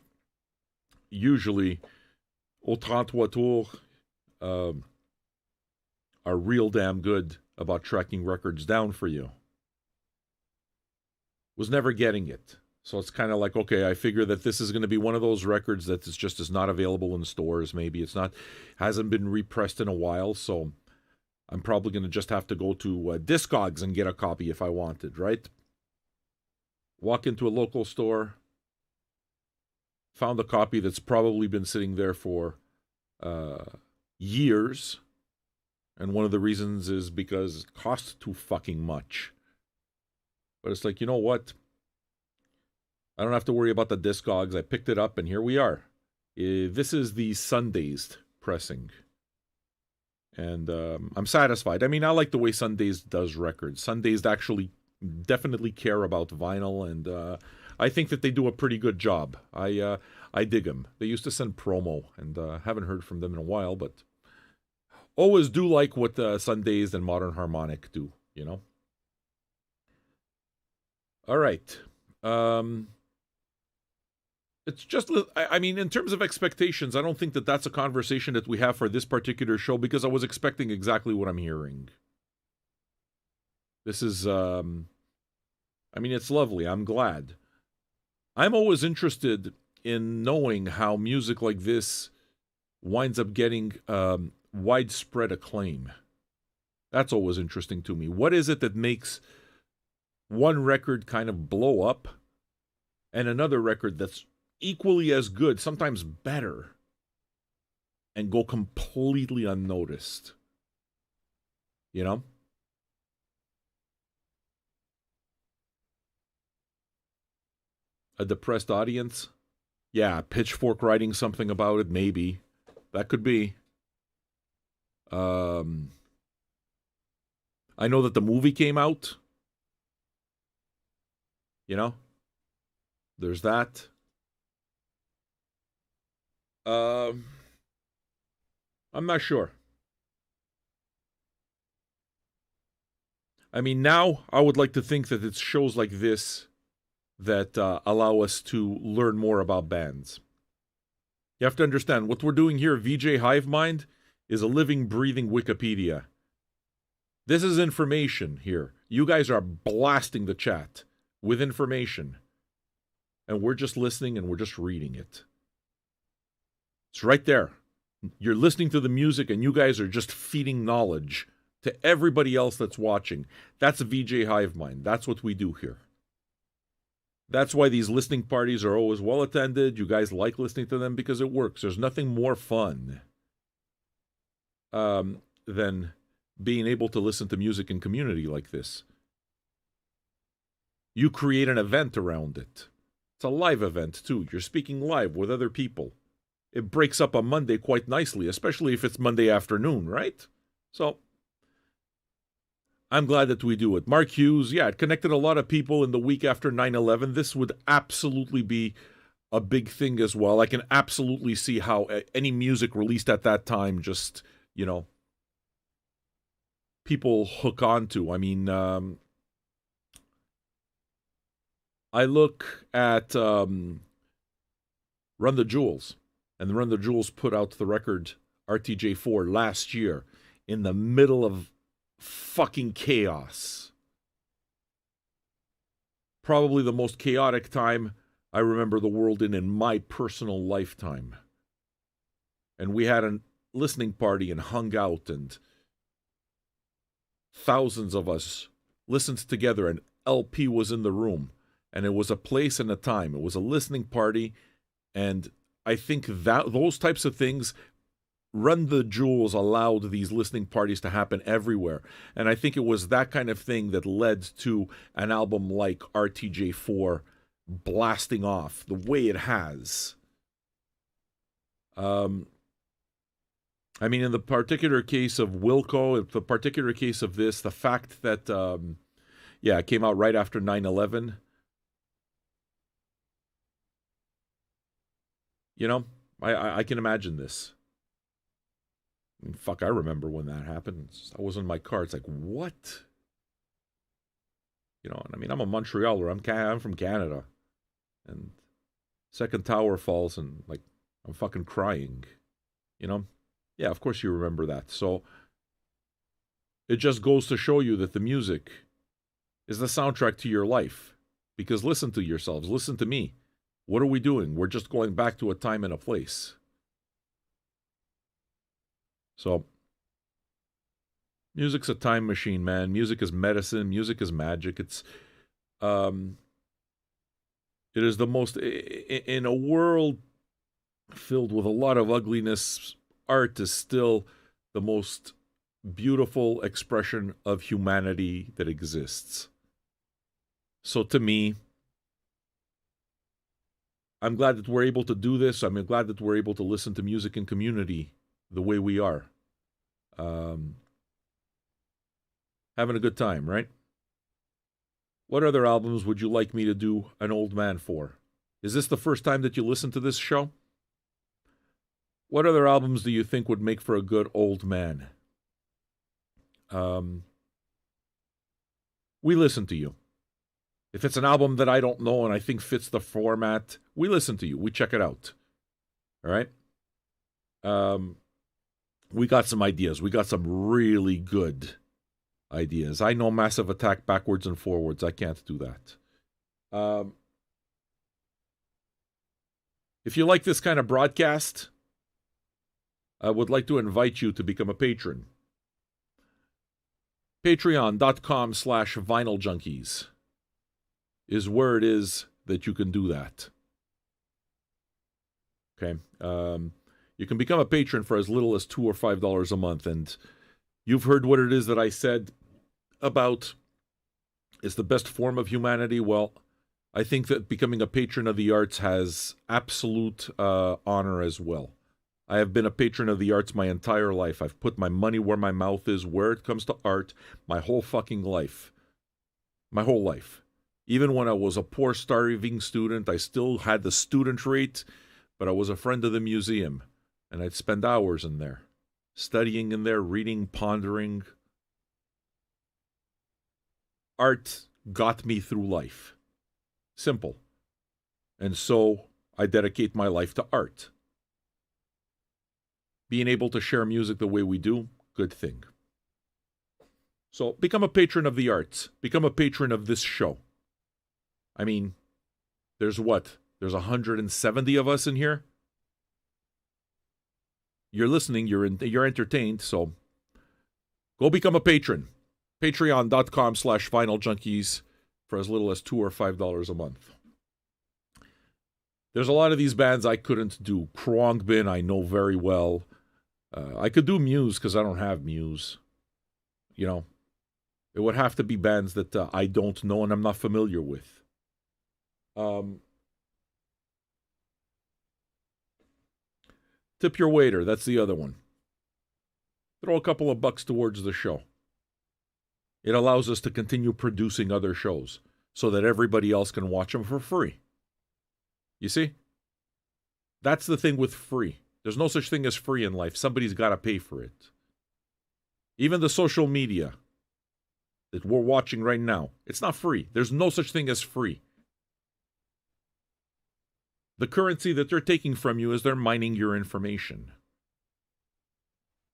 usually au 33 Tours are real damn good about tracking records down for you. Was never getting it. So it's kind of like, okay, I figure that this is going to be one of those records that is not available in stores. Maybe hasn't been repressed in a while, so I'm probably going to just have to go to Discogs and get a copy if I wanted, right? Walk into a local store, found a copy that's probably been sitting there for years, and one of the reasons is because it costs too fucking much. But it's like, you know what? I don't have to worry about the Discogs. I picked it up, and here we are. This is the Sundays pressing. And I'm satisfied. I mean, I like the way Sundays does records. Sundays actually definitely care about vinyl, and I think that they do a pretty good job. I dig them. They used to send promo, and haven't heard from them in a while, but always do like what Sundays and Modern Harmonic do, All right. It's just, I mean, in terms of expectations, I don't think that that's a conversation that we have for this particular show, because I was expecting exactly what I'm hearing. This is, I mean, it's lovely. I'm glad. I'm always interested in knowing how music like this winds up getting widespread acclaim. That's always interesting to me. What is it that makes one record kind of blow up and another record that's equally as good, sometimes better, and go completely unnoticed. You know? A depressed audience? Yeah, Pitchfork writing something about it, maybe. That could be. I know that the movie came out. You know? There's that. I'm not sure. I mean, now I would like to think that it's shows like this that allow us to learn more about bands. You have to understand, what we're doing here, VJ Hivemind, is a living, breathing Wikipedia. This is information here. You guys are blasting the chat with information. And we're just listening and we're just reading it. It's right there. You're listening to the music and you guys are just feeding knowledge to everybody else that's watching. That's a VJ Hivemind. That's what we do here. That's why these listening parties are always well attended. You guys like listening to them because it works. There's nothing more fun than being able to listen to music in community like this. You create an event around it. It's a live event, too. You're speaking live with other people. It breaks up on Monday quite nicely, especially if it's Monday afternoon, right? So, I'm glad that we do it. Mark Hughes, yeah, it connected a lot of people in the week after 9/11. This would absolutely be a big thing as well. I can absolutely see how any music released at that time just, you know, people hook onto. I mean, I look at Run the Jewels, and Run the Jewels put out the record RTJ4 last year in the middle of fucking chaos. Probably the most chaotic time I remember the world in my personal lifetime. And we had a listening party and hung out, and thousands of us listened together, and LP was in the room. And it was a place and a time. It was a listening party, and I think that those types of things, Run the Jewels allowed these listening parties to happen everywhere. And I think it was that kind of thing that led to an album like RTJ4 blasting off the way it has. I mean, in the particular case of Wilco, in the particular case of this, the fact that, it came out right after 9/11, you know, I can imagine this. I mean, fuck, I remember when that happened. I was in my car. It's like, what? You know, and I mean, I'm a Montrealer. I'm from Canada. And second tower falls and, like, I'm fucking crying. You know? Yeah, of course you remember that. So, it just goes to show you that the music is the soundtrack to your life. Because listen to yourselves. Listen to me. What are we doing? We're just going back to a time and a place. So, music's a time machine, man. Music is medicine. Music is magic. It is the most, in a world filled with a lot of ugliness, art is still the most beautiful expression of humanity that exists. So to me, I'm glad that we're able to do this. I'm glad that we're able to listen to music in community the way we are. Having a good time, right? What other albums would you like me to do an old man for? Is this the first time that you listen to this show? What other albums do you think would make for a good old man? We listen to you. If it's an album that I don't know and I think fits the format, we listen to you. We check it out. All right? We got some ideas. We got some really good ideas. I know Massive Attack backwards and forwards. I can't do that. If you like this kind of broadcast, I would like to invite you to become a patron. Patreon.com/vinyljunkies is where it is that you can do that. Okay? You can become a patron for as little as $2 or $5 a month, and you've heard what it is that I said about it's the best form of humanity. Well, I think that becoming a patron of the arts has absolute honor as well. I have been a patron of the arts my entire life. I've put my money where my mouth is where it comes to art my whole fucking life. My whole life. Even when I was a poor, starving student, I still had the student rate, but I was a friend of the museum, and I'd spend hours in there, studying in there, reading, pondering. Art got me through life. Simple. And so I dedicate my life to art. Being able to share music the way we do, good thing. So become a patron of the arts. Become a patron of this show. I mean, there's what? There's 170 of us in here? You're listening, you're entertained, so go become a patron. Patreon.com/VinylJunkies for as little as $2 or $5 a month. There's a lot of these bands I couldn't do. Khruangbin, I know very well. I could do Muse because I don't have Muse. You know, it would have to be bands that I don't know and I'm not familiar with. Tip your waiter, that's the other one. Throw a couple of bucks towards the show. It allows us to continue producing other shows so that everybody else can watch them for free. You see? That's the thing with free. There's no such thing as free in life. Somebody's got to pay for it. Even the social media that we're watching right now, it's not free. There's no such thing as free. The currency that they're taking from you is they're mining your information.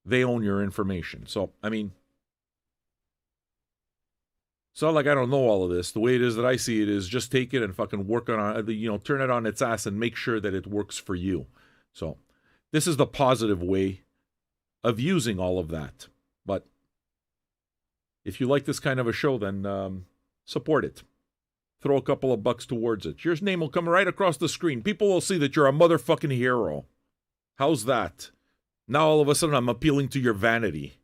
They own your information. So, I mean, it's not like I don't know all of this. The way it is that I see it is just take it and fucking work on it, you know, turn it on its ass and make sure that it works for you. So, this is the positive way of using all of that. But if you like this kind of a show, then support it. Throw a couple of bucks towards it. Your name will come right across the screen. People will see that you're a motherfucking hero. How's that? Now all of a sudden I'm appealing to your vanity.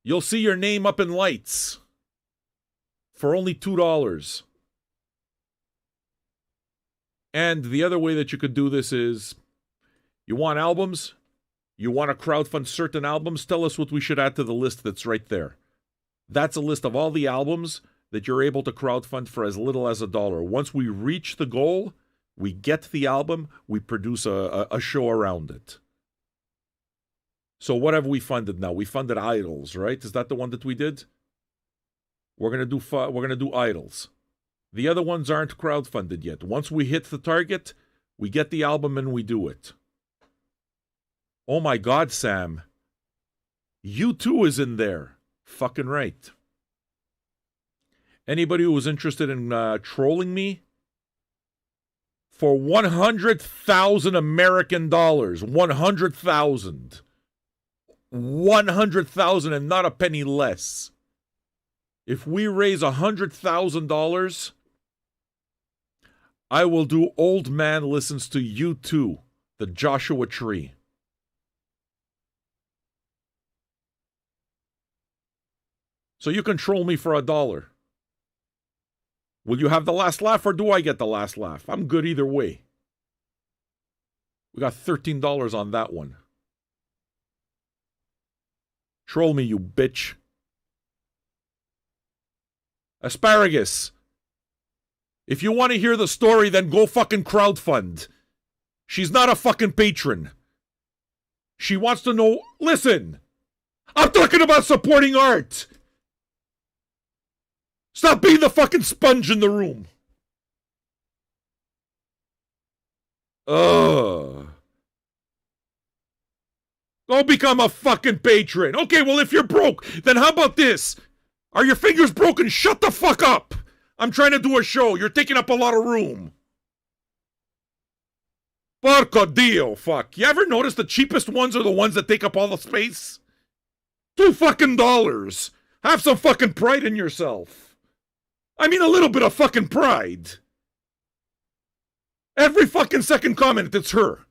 You'll see your name up in lights for only $2. And the other way that you could do this is, you want albums? You want to crowdfund certain albums? Tell us what we should add to the list that's right there. That's a list of all the albums that you're able to crowdfund for as little as $1. Once we reach the goal, we get the album, we produce a show around it. So what have we funded now? We funded Idols, right? Is that the one that we did? We're gonna do Idols. The other ones aren't crowdfunded yet. Once we hit the target, we get the album and we do it. Oh my God, Sam. U2 is in there. Fucking right. Anybody who was interested in trolling me? For 100,000 American dollars. 100,000. 100,000 and not a penny less. If we raise $100,000, I will do Old Man Listens to U2, the Joshua Tree. So you can troll me for $1. Will you have the last laugh or do I get the last laugh? I'm good either way. We got $13 on that one. Troll me, you bitch. Asparagus. If you want to hear the story, then go fucking crowdfund. She's not a fucking patron. She wants to know... Listen! I'm talking about supporting art! Stop being the fucking sponge in the room. Ugh. Go become a fucking patron. Okay, well, if you're broke, then how about this? Are your fingers broken? Shut the fuck up. I'm trying to do a show. You're taking up a lot of room. Porco Dio, fuck. You ever notice the cheapest ones are the ones that take up all the space? $2 fucking. Have some fucking pride in yourself. I mean, a little bit of fucking pride. Every fucking second comment, it's her.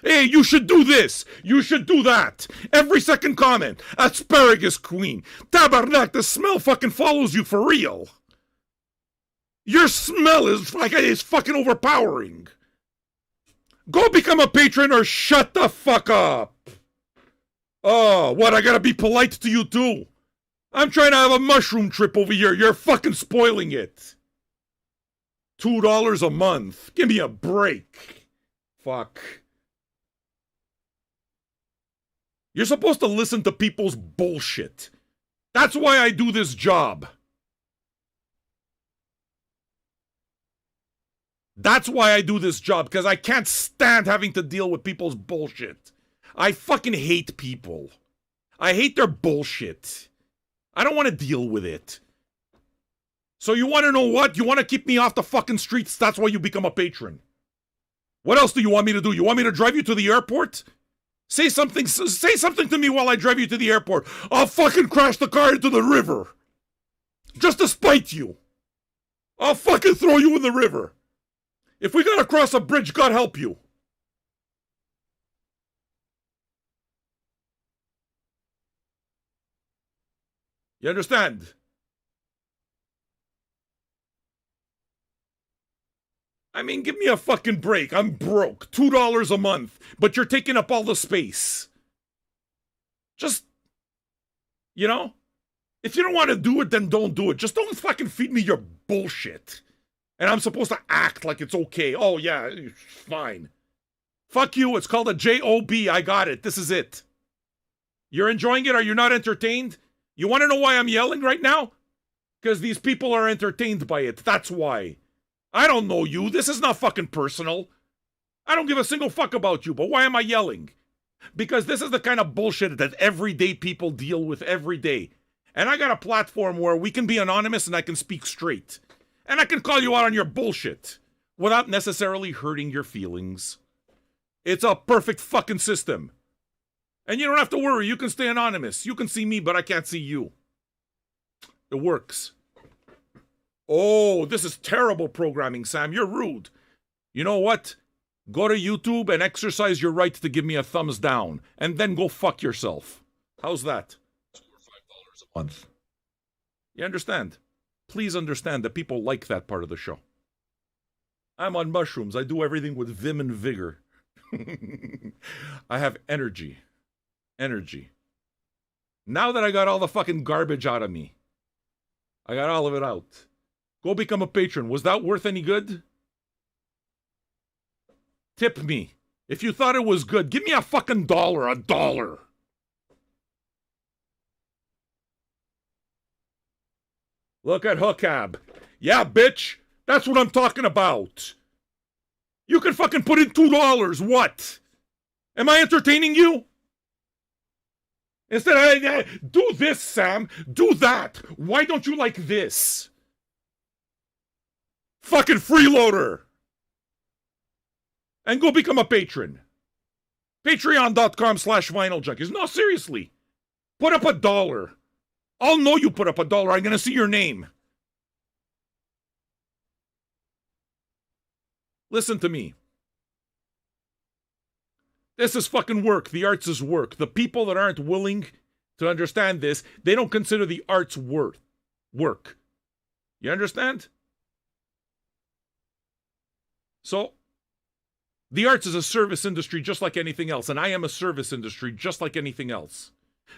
Hey, you should do this. You should do that. Every second comment. Asparagus queen. Tabarnak, the smell fucking follows you for real. Your smell is fucking overpowering. Go become a patron or shut the fuck up. Oh, what, I gotta be polite to you too? I'm trying to have a mushroom trip over here. You're fucking spoiling it. $2 a month. Give me a break. Fuck. You're supposed to listen to people's bullshit. That's why I do this job. That's why I do this job, because I can't stand having to deal with people's bullshit. I fucking hate people. I hate their bullshit. I don't want to deal with it. So you want to know what? You want to keep me off the fucking streets? That's why you become a patron. What else do you want me to do? You want me to drive you to the airport? Say something to me while I drive you to the airport. I'll fucking crash the car into the river. Just to spite you. I'll fucking throw you in the river. If we gotta cross a bridge, God help you. You understand? I mean, give me a fucking break. I'm broke. $2 a month. But you're taking up all the space. Just, you know? If you don't want to do it, then don't do it. Just don't fucking feed me your bullshit. And I'm supposed to act like it's okay. Oh, yeah, fine. Fuck you. It's called a J-O-B. I got it. This is it. You're enjoying it? Are you not entertained? You want to know why I'm yelling right now? Because these people are entertained by it. That's why. I don't know you. This is not fucking personal. I don't give a single fuck about you. But why am I yelling? Because this is the kind of bullshit that everyday people deal with every day. And I got a platform where we can be anonymous and I can speak straight. And I can call you out on your bullshit without necessarily hurting your feelings. It's a perfect fucking system. And you don't have to worry. You can stay anonymous. You can see me, but I can't see you. It works. Oh, this is terrible programming, Sam. You're rude. You know what? Go to YouTube and exercise your right to give me a thumbs down. And then go fuck yourself. How's that? $4 or $5 a month. You understand? Please understand that people like that part of the show. I'm on mushrooms. I do everything with vim and vigor. I have energy. Energy. Now that I got all the fucking garbage out of me, I got all of it out. Go become a patron. Was that worth any good? Tip me. If you thought it was good, give me a fucking dollar. A dollar. Look at Hookab. Yeah, bitch. That's what I'm talking about. You can fucking put in $2. What? Am I entertaining you? Instead of, do this, Sam. Do that. Why don't you like this? Fucking freeloader. And go become a patron. Patreon.com/VinylJunkies. No, seriously. Put up $1. I'll know you put up $1. I'm going to see your name. Listen to me. This is fucking work. The arts is work. The people that aren't willing to understand this, they don't consider the arts work. You understand? So, the arts is a service industry just like anything else, and I am a service industry just like anything else.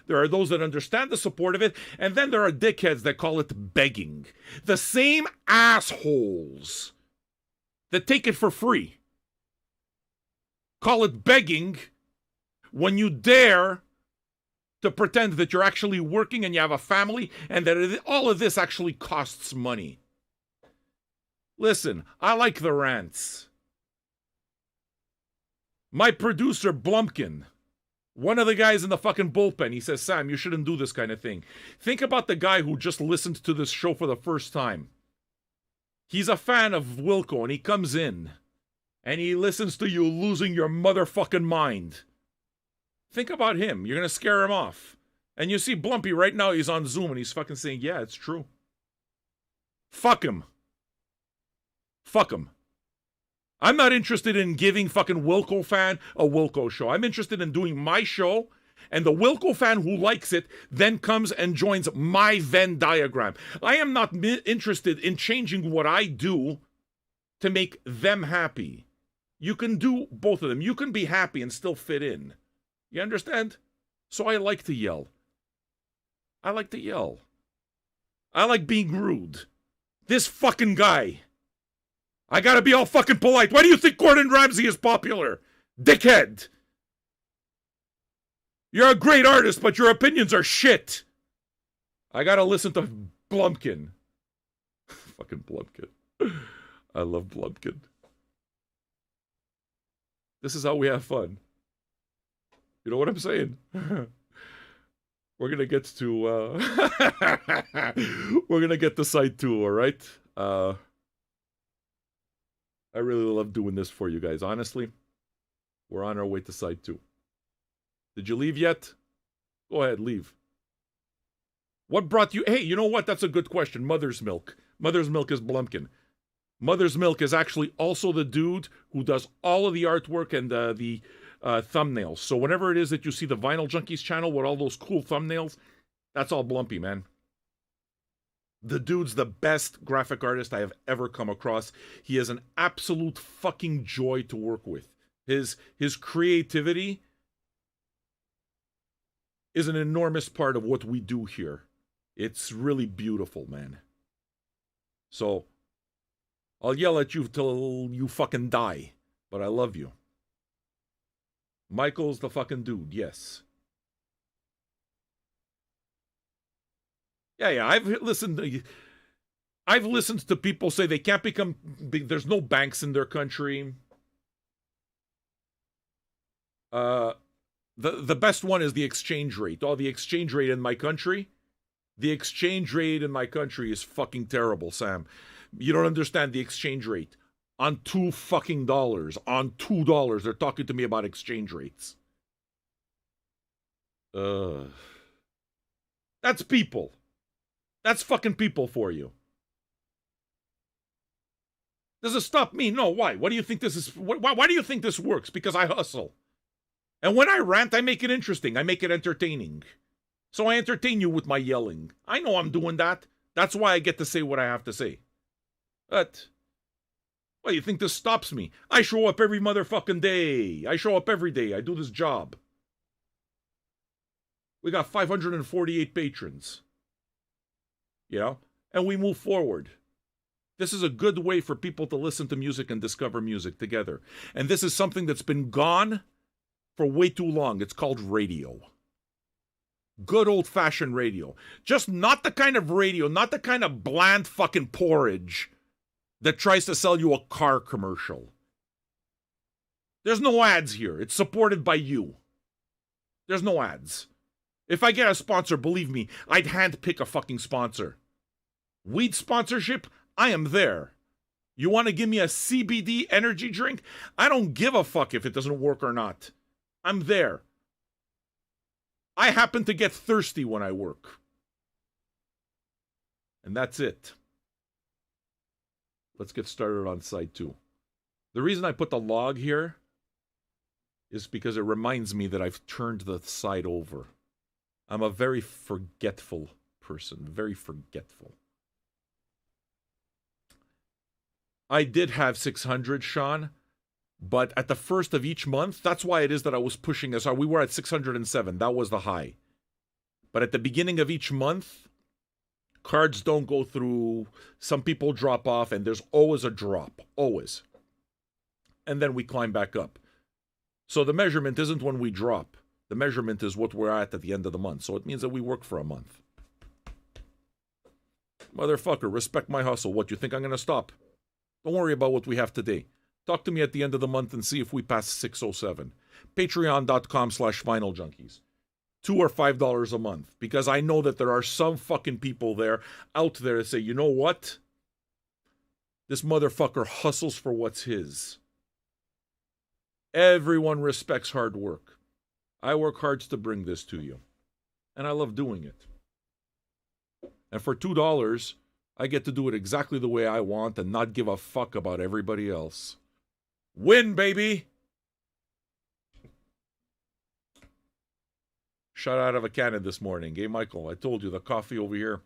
There are those that understand the support of it, and then there are dickheads that call it begging. The same assholes that take it for free call it begging when you dare to pretend that you're actually working and you have a family and that all of this actually costs money. Listen, I like the rants. My producer, Blumpkin, one of the guys in the fucking bullpen, he says, Sam, you shouldn't do this kind of thing. Think about the guy who just listened to this show for the first time. He's a fan of Wilco, and he comes in, and he listens to you losing your motherfucking mind. Think about him. You're going to scare him off. And you see Blumpy right now, he's on Zoom, and he's fucking saying, yeah, it's true. Fuck him. Fuck him. I'm not interested in giving fucking Wilco fan a Wilco show. I'm interested in doing my show, and the Wilco fan who likes it then comes and joins my Venn diagram. I am not interested in changing what I do to make them happy. You can do both of them. You can be happy and still fit in. You understand? So I like to yell. I like to yell. I like being rude. This fucking guy. I gotta be all fucking polite. Why do you think Gordon Ramsay is popular? Dickhead. You're a great artist, but your opinions are shit. I gotta listen to Blumpkin. Fucking Blumpkin. I love Blumpkin. This is how we have fun. You know what I'm saying? We're gonna get to we're gonna get to side 2, all right? I really love doing this for you guys. Honestly, we're on our way to side 2. Did you leave yet? Go ahead, leave. What brought you? Hey, you know what? That's a good question. Mother's Milk. Mother's Milk is Blumpkin. Mother's Milk is actually also the dude who does all of the artwork and the thumbnails. So whenever it is that you see the Vinyl Junkies channel with all those cool thumbnails, that's all Blumpy, man. The dude's the best graphic artist I have ever come across. He is an absolute fucking joy to work with. His creativity is an enormous part of what we do here. It's really beautiful, man. So, I'll yell at you till you fucking die, but I love you. Michael's the fucking dude, yes. Yeah, I've listened to people say they can't become big. There's no banks in their country. The best one is the exchange rate. Oh, the exchange rate in my country? The exchange rate in my country is fucking terrible, Sam. You don't understand the exchange rate. On $2 fucking dollars. On $2. They're talking to me about exchange rates. That's people. That's fucking people for you. Does it stop me? No, why? What do you think this is? Why do you think this works? Because I hustle. And when I rant, I make it interesting. I make it entertaining. So I entertain you with my yelling. I know I'm doing that. That's why I get to say what I have to say. But, well, you think this stops me? I show up every motherfucking day. I show up every day. I do this job. We got 548 patrons. You know? And we move forward. This is a good way for people to listen to music and discover music together. And this is something that's been gone for way too long. It's called radio. Good old-fashioned radio. Just not the kind of radio, not the kind of bland fucking porridge that tries to sell you a car commercial. There's no ads here. It's supported by you. There's no ads. If I get a sponsor, believe me, I'd handpick a fucking sponsor. Weed sponsorship? I am there. You want to give me a CBD energy drink? I don't give a fuck if it doesn't work or not. I'm there. I happen to get thirsty when I work. And that's it. Let's get started on side 2. The reason I put the log here is because it reminds me that I've turned the side over. I'm a very forgetful person. Very forgetful. I did have 600, Sean, but at the first of each month, that's why it is that I was pushing us. We were at 607. That was the high. But at the beginning of each month, cards don't go through. Some people drop off, and there's always a drop. Always. And then we climb back up. So the measurement isn't when we drop. The measurement is what we're at the end of the month. So it means that we work for a month. Motherfucker, respect my hustle. What, you think I'm going to stop? Don't worry about what we have today. Talk to me at the end of the month and see if we pass 607. Patreon.com/vinyljunkies. $2 or $5 a month. Because I know that there are some fucking people there, out there that say, you know what? This motherfucker hustles for what's his. Everyone respects hard work. I work hard to bring this to you. And I love doing it. And for $2, I get to do it exactly the way I want and not give a fuck about everybody else. Win, baby! Shot out of a cannon this morning. Hey, Michael, I told you, the coffee over here.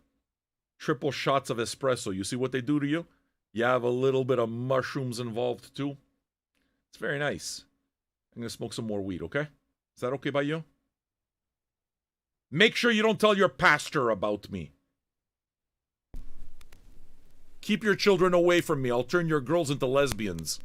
Triple shots of espresso. You see what they do to you? You have a little bit of mushrooms involved, too. It's very nice. I'm going to smoke some more weed, okay? Is that okay by you? Make sure you don't tell your pastor about me. Keep your children away from me. I'll turn your girls into lesbians.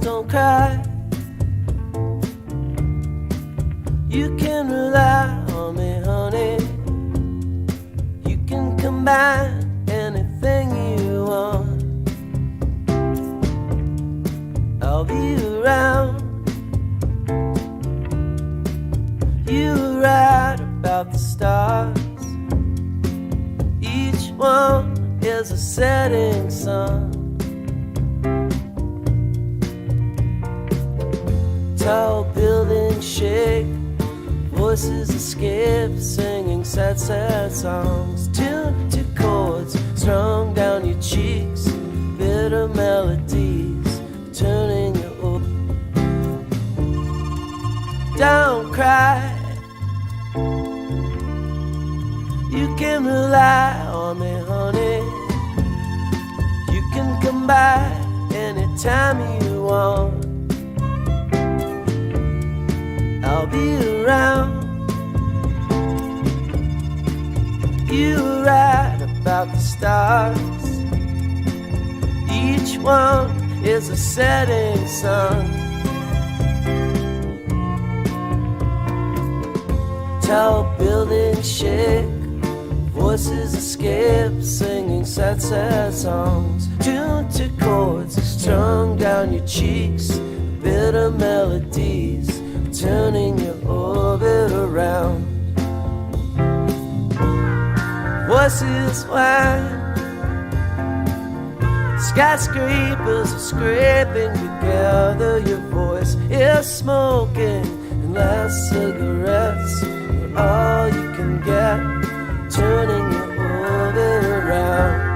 don't cry. You can rely on me, honey. You can combine anything you want. is a setting sun. Tall buildings shake, voices escape, singing sad, sad songs. Tuned to chords strung down your cheeks, bitter melodies turning your don't cry. You can rely on me, honey. You can come by anytime you want. I'll be around. You were right about the stars. Each one is a setting sun. Tall buildings shake, voices escape, singing sad, sad songs. Tuned to chords strung down your cheeks, bitter melodies turning your orbit around. Voices whine, skyscrapers are scraping together. Your voice is smoking, and last cigarettes are all you can get, turning your orbit around.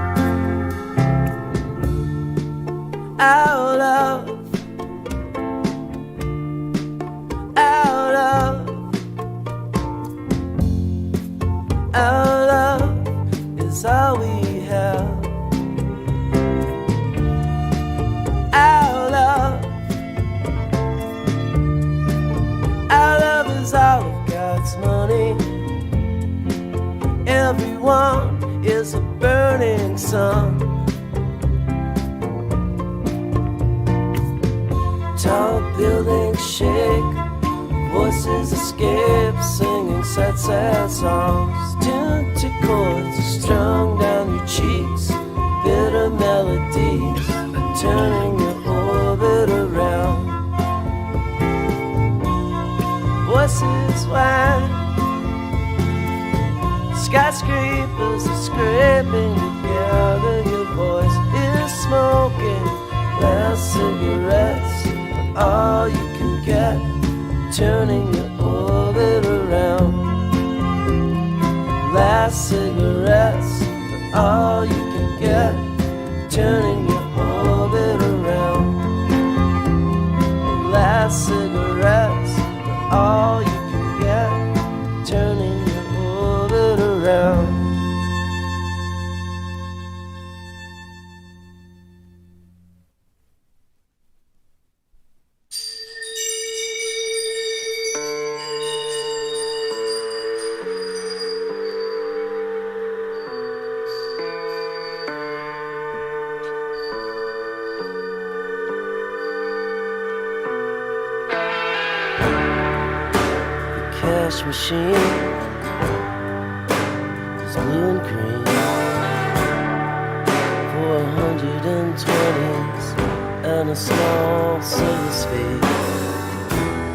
Our love, our love, our love is all we have. Our love is all of God's money. Everyone is a burning sun. Tall buildings shake, voices escape, singing sad, sad songs. Tuned to chords strung down your cheeks, bitter melodies turning your orbit around. Voices whine, skyscrapers are scraping together. Your voice is smoking, last cigarettes are all you can get, turning your orbit around. Last cigarettes are all you can get, turning your orbit around. Last cigarettes are all you can get, turning your orbit around. Cash machine is blue and green for 120s and a small service fee.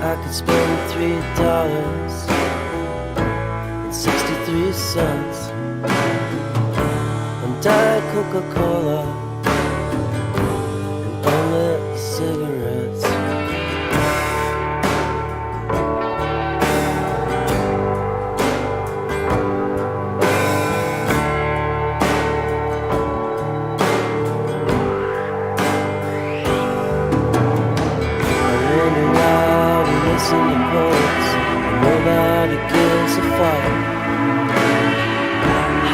I could spend $3.63 on Diet Coca-Cola and unlit cigarettes. Nobody gives a fuck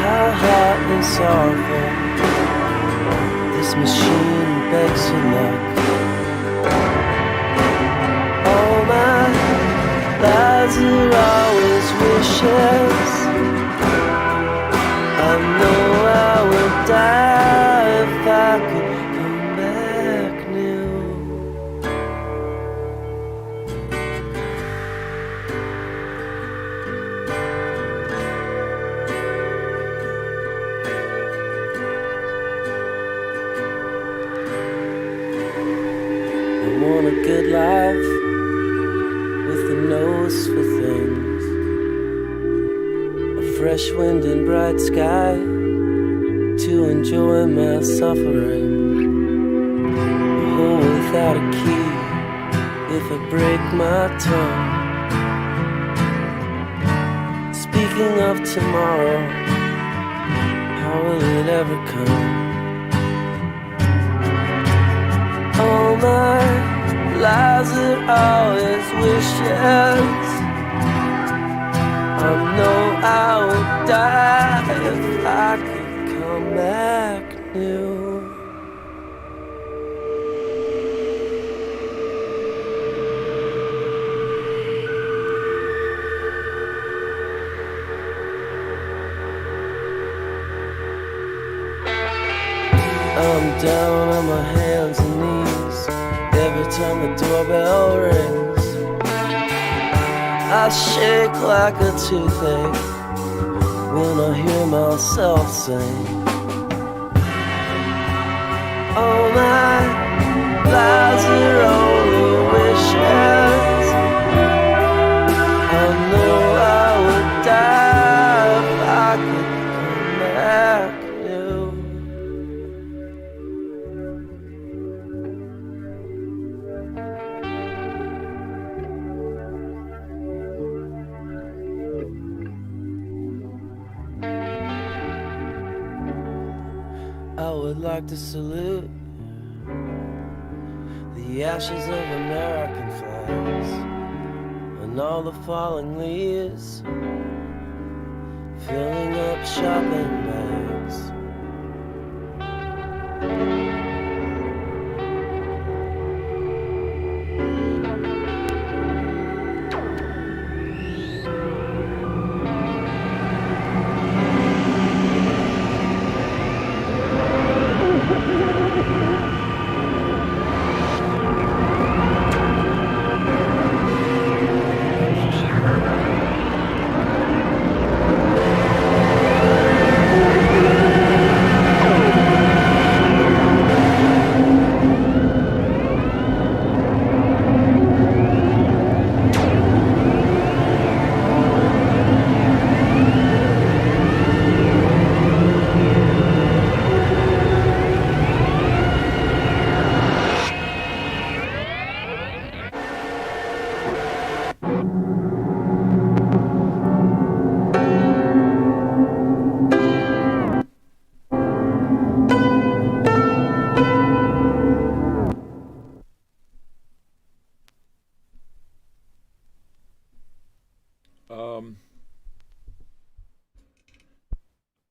how hot and sorrowful this machine begs for luck. All my lives are always wishes. I know I would die if I could come back new. I want a good life with a nose for things, a fresh wind and bright sky to enjoy my suffering. A hole without a key if I break my tongue. Speaking of tomorrow, how will it ever come? All my lies are always wishes. I know I would die if I could come back new. I'm down on my hands and knees every time the doorbell rings. I shake like a toothache when I hear myself sing. All my lies are only wishes. I know I would die if I could come back new. I would like to salute the ashes of American flags and all the falling leaves filling up shopping bags.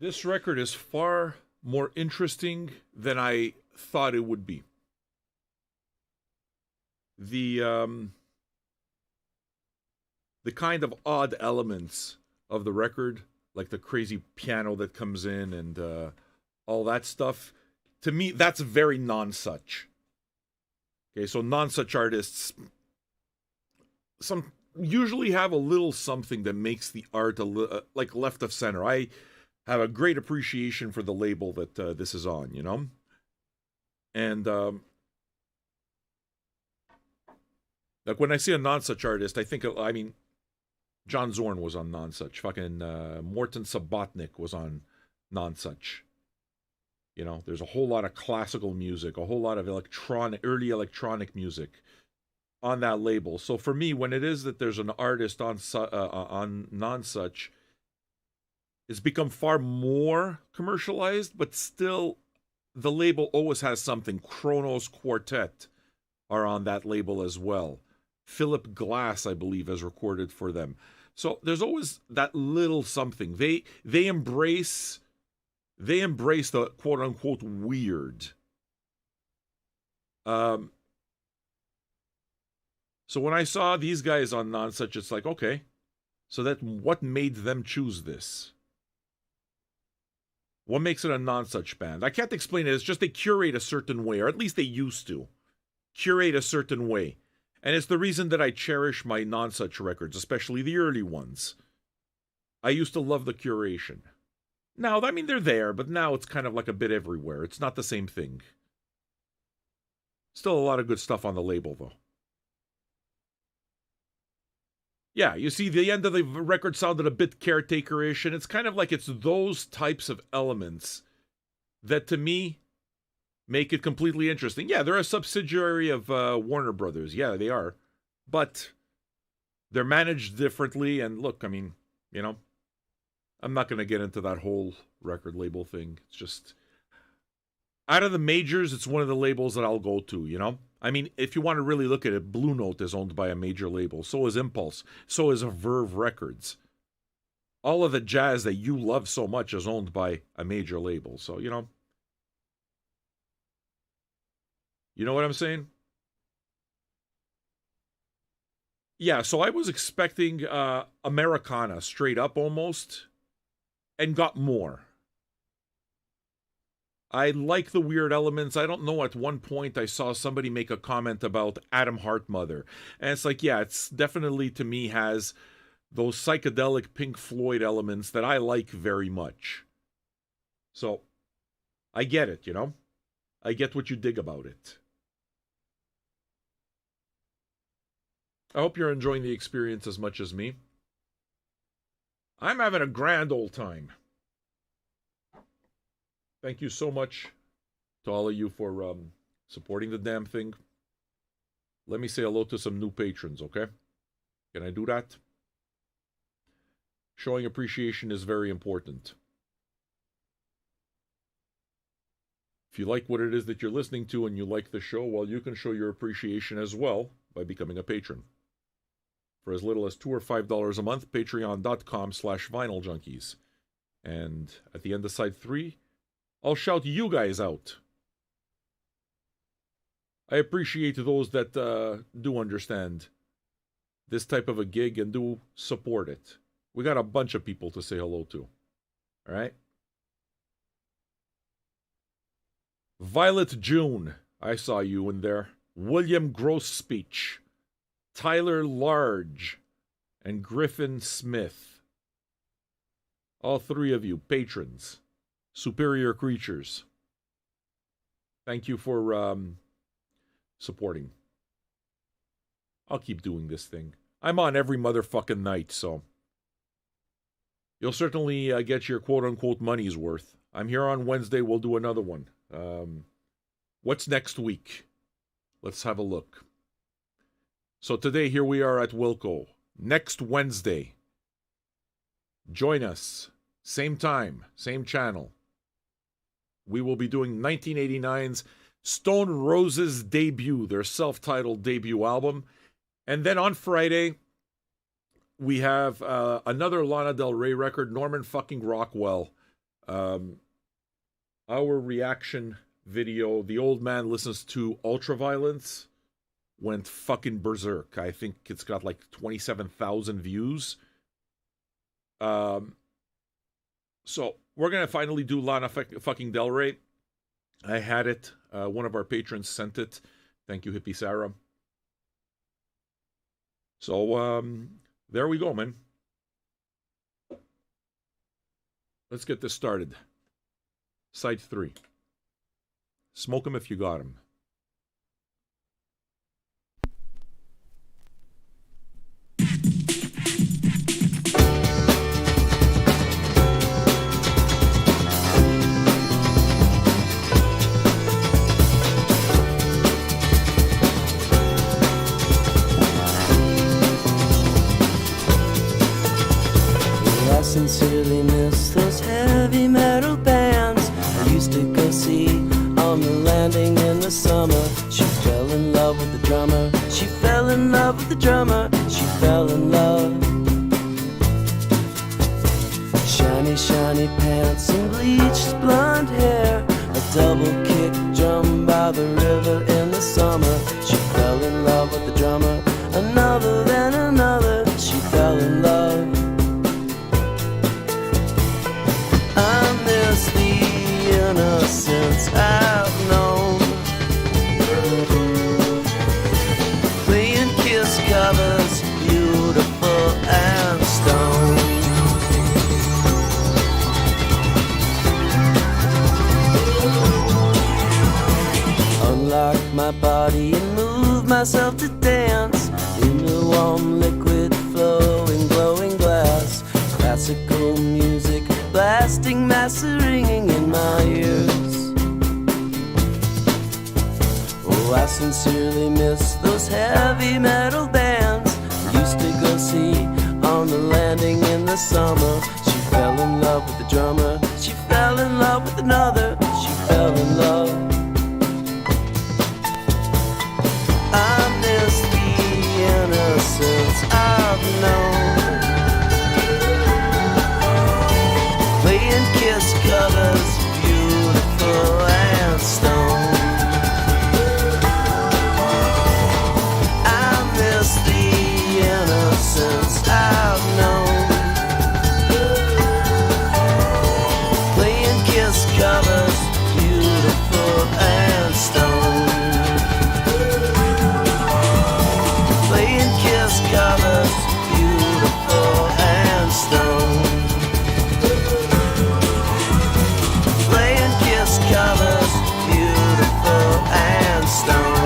This record is far more interesting than I thought it would be. The kind of odd elements of the record, like the crazy piano that comes in and all that stuff, to me, that's very non-such. Okay, so non-such artists usually have a little something that makes the art like left of center. I have a great appreciation for the label that this is on, you know? And like when I see a non-such artist, I think, I mean, John Zorn was on non-such. Fucking Morton Subotnick was on non-such. You know, there's a whole lot of classical music, a whole lot of early electronic music on that label. So for me, when it is that there's an artist on non-such, it's become far more commercialized, but still the label always has something. Kronos Quartet are on that label as well. Philip Glass, I believe, has recorded for them. So there's always that little something. They embrace the quote unquote weird. So when I saw these guys on non-such, it's like, okay, so that what made them choose this? What makes it a non-such band? I can't explain it. It's just they curate a certain way, or at least they used to curate a certain way. And it's the reason that I cherish my non-such records, especially the early ones. I used to love the curation. Now, I mean, they're there, but now it's kind of like a bit everywhere. It's not the same thing. Still a lot of good stuff on the label, though. Yeah, you see, the end of the record sounded a bit caretaker-ish, and it's kind of like it's those types of elements that to me make it completely interesting. Yeah, they're a subsidiary of Warner Brothers. Yeah, they are. But they're managed differently. And look, I mean, you know, I'm not going to get into that whole record label thing. It's just, out of the majors, it's one of the labels that I'll go to, you know? I mean, if you want to really look at it, Blue Note is owned by a major label. So is Impulse. So is Verve Records. All of the jazz that you love so much is owned by a major label. So, you know what I'm saying? Yeah, so I was expecting Americana, straight up almost, and got more. I like the weird elements. I don't know, at one point I saw somebody make a comment about Adam Hartmother. And it's like, yeah, it's definitely, to me, has those psychedelic Pink Floyd elements that I like very much. So, I get it, you know? I get what you dig about it. I hope you're enjoying the experience as much as me. I'm having a grand old time. Thank you so much to all of you for supporting the damn thing. Let me say hello to some new patrons, okay? Can I do that? Showing appreciation is very important. If you like what it is that you're listening to and you like the show, well, you can show your appreciation as well by becoming a patron. For as little as $2 or $5 a month, patreon.com/vinyljunkies. And at the end of side 3, I'll shout you guys out. I appreciate those that do understand this type of a gig and do support it. We got a bunch of people to say hello to. All right? Violet June, I saw you in there. William Grossspeech, Tyler Large, and Griffin Smith. All 3 of you, patrons, superior creatures. Thank you for supporting. I'll keep doing this thing. I'm on every motherfucking night, so you'll certainly get your quote-unquote money's worth. I'm here on Wednesday. We'll do another one. What's next week? Let's have a look. So today, here we are at Wilco. Next Wednesday, join us. Same time, same channel. We will be doing 1989's Stone Roses' debut, their self-titled debut album. And then on Friday, we have another Lana Del Rey record, Norman fucking Rockwell. Our reaction video, The Old Man Listens to Ultraviolence, went fucking berserk. I think it's got like 27,000 views. So we're going to finally do Lana fucking Del Rey. I had it. One of our patrons sent it. Thank you, Hippie Sarah. So, there we go, man. Let's get this started. Side 3. Smoke 'em if you got 'em. I sincerely miss those heavy metal bands I used to go see on the landing in the summer. She fell in love with the drummer. She fell in love with the drummer. She fell in love. Shiny, shiny pants and bleached blonde hair. A double kick drum by the river in the summer. She fell in love with the drummer. Another, then another. She fell in love. I miss the innocence I've known, playing Kiss covers, beautiful and stoned. Unlock my body and move myself to dance in the warm liquid flowing glowing glass. Classical music blasting, mass ringing in my ears. Oh, I sincerely miss those heavy metal bands I used to go see on the landing in the summer. She fell in love with the drummer, she fell in love with another, she fell in love. I miss the innocence I've known, playing Kiss covers, beautiful and stone. I miss the innocence I've known, playing Kiss covers, beautiful and stone. Playing Kiss covers, beautiful and stone. Playing Kiss covers, beautiful and stone.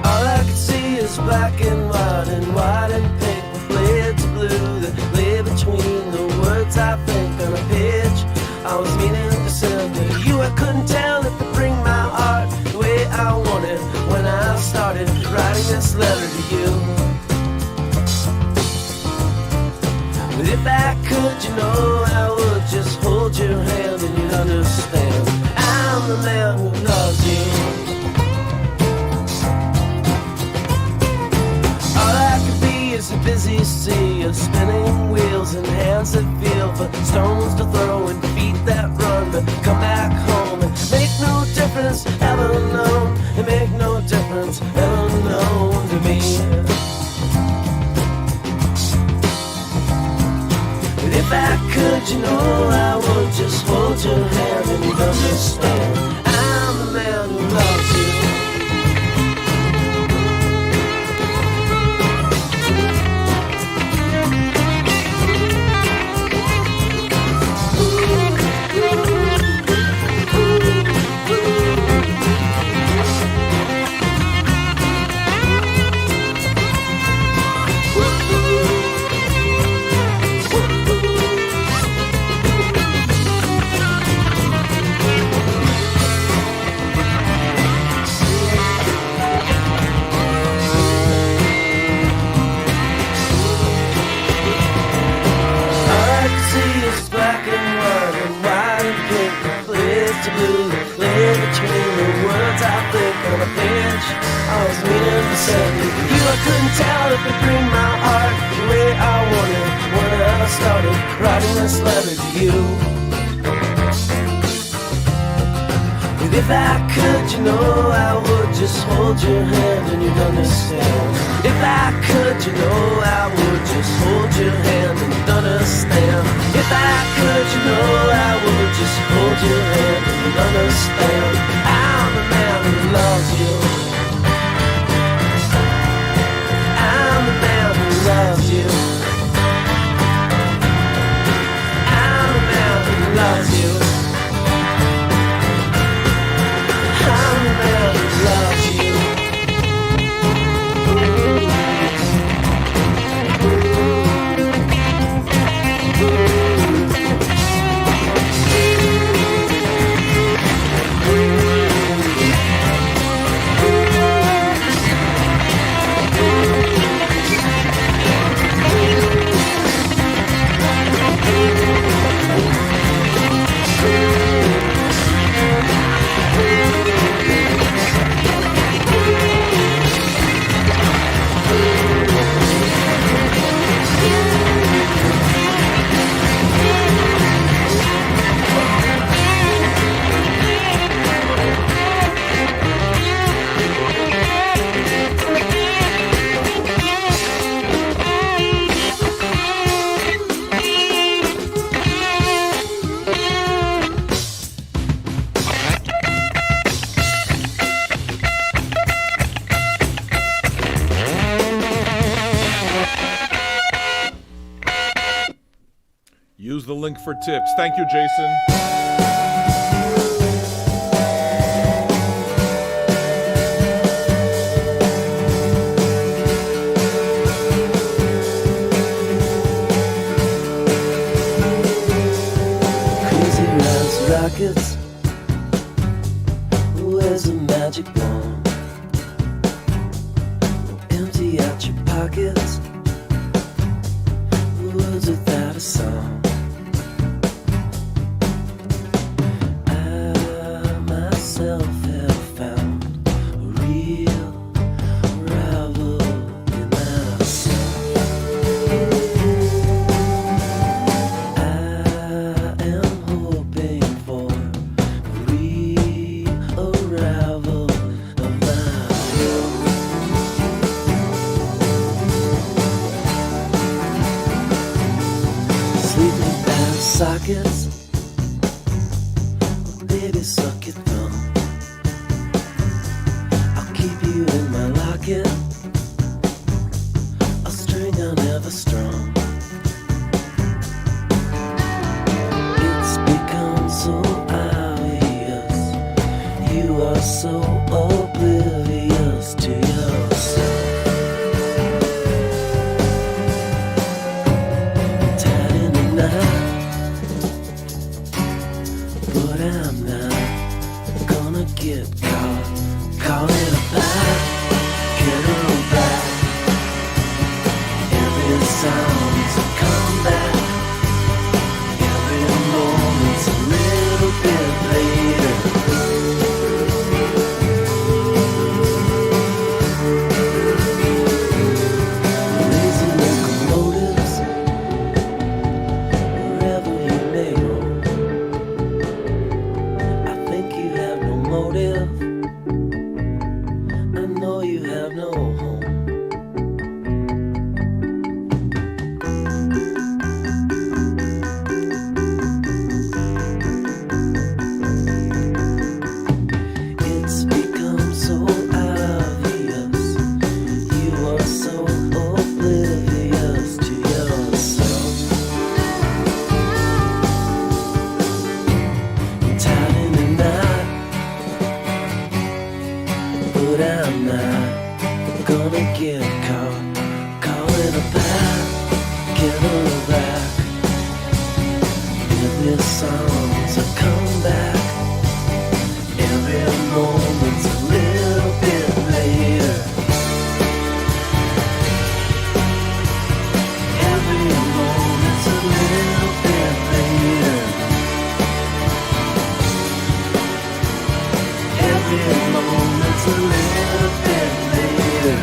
All I could see is black and white and pink with blades of blue that lay between the words I think on a page. I was meaning to send to you. I couldn't tell if to bring my art the way I wanted when I started writing this letter to you. But if I could, you know, I would just hold your hand and you'd understand. I'm the man who loves you. All I could be is a busy sea of spinning wheels and hands that feel for stones to throw and feet that run, but come back home and make no difference ever known, and make no difference ever known to me. But if I could, you know, I would just hold your hand and you'd understand. I'm the man who loves you. I was meaning to send you. I couldn't tell if it bring my heart the way I wanted when I started writing this letter to you. But if I could, you know, I would just hold your hand and you'd understand. If I could, you know, I would just hold your hand and you'd understand. If I could, you know, I would just hold your hand and you'd understand. I'm the man who loves you. I'm the man who loves you. I'm the man who loves you. I'm the man who loves you. link for tips. Thank you, Jason. Crazy rounds, rockets. Where's a magic wand? Empty out your pockets. Words without a song. I myself have found a real rival in myself. I am hoping for a real rival of myself. Sleeping down sockets. Baby, suck your thumb. I'll keep you in my locket. A string I'll never strum. It's become so obvious. You are so oblivious to yourself. Tied in a knot, but I'm not gonna get caught. Call it a bite, get it back. Every song's a comeback. Every moment's a little bit later. Lazy locomotives, wherever you may roam. I think you have no motive. I know you have no home. It's become so obvious. You are so oblivious to yourself. Tied in a knot, but I'm not gonna get caught. Call it a back, get her back. Every song's a comeback. Every moment's a little bit later. Every moment's a little bit later. Every moment's a little bit later.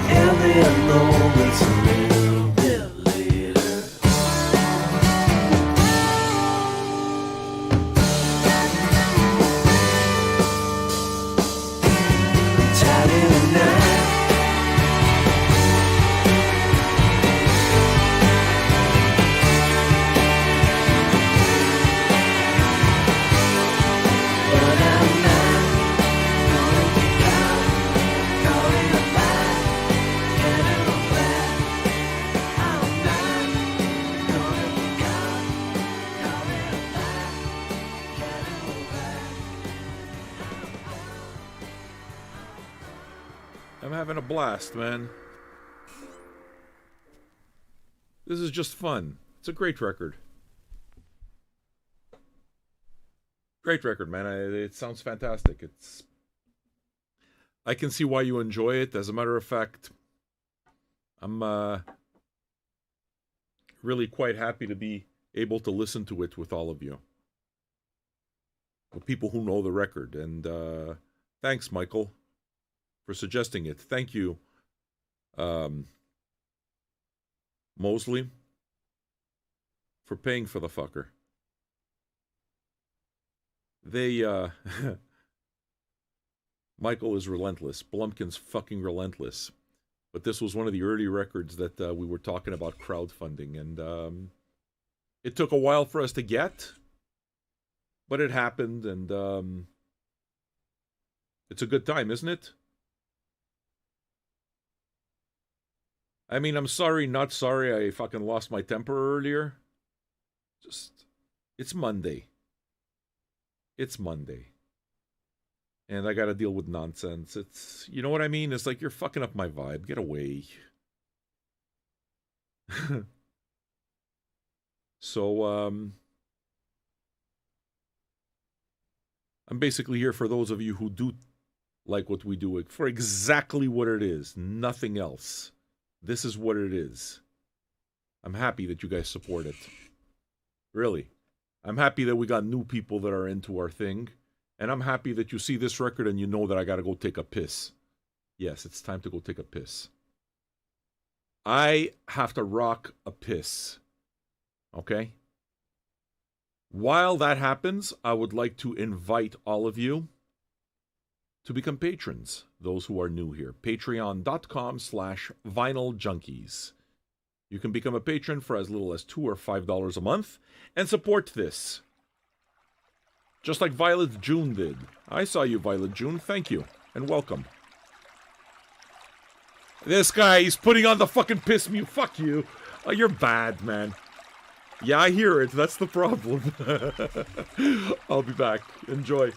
Every moment's a little bit later. Tied in a knot. But I'm not gonna be caught. Call it a bite, get it back. I'm not gonna be caught. Call it a bite, get it back. I'm having a blast, man. This is just fun. It's a great record. Great record, man. It sounds fantastic. I can see why you enjoy it. As a matter of fact, I'm really quite happy to be able to listen to it with all of you. The people who know the record. And thanks, Michael, for suggesting it. Thank you, Mosley, for paying for the fucker. They, Michael is relentless. Blumpkin's fucking relentless. But this was one of the early records that we were talking about crowdfunding. And it took a while for us to get. But it happened. And it's a good time, isn't it? I mean, I'm sorry, not sorry. I fucking lost my temper earlier. Just, it's Monday. It's Monday. And I gotta deal with nonsense. It's, you know what I mean? It's like, you're fucking up my vibe. Get away. So, I'm basically here for those of you who do like what we do, for exactly what it is. Nothing else. This is what it is. I'm happy that you guys support it. Really. I'm happy that we got new people that are into our thing. And I'm happy that you see this record and you know that I gotta go take a piss. Yes, it's time to go take a piss. I have to rock a piss. Okay? While that happens, I would like to invite all of you to become patrons, those who are new here. Patreon.com/vinyljunkies. You can become a patron for as little as $2 or $5 a month and support this. Just like Violet June did. I saw you, Violet June. Thank you. And welcome. This guy, he's putting on the fucking piss mute. Fuck you. Oh, you're bad, man. Yeah, I hear it. That's the problem. I'll be back. Enjoy.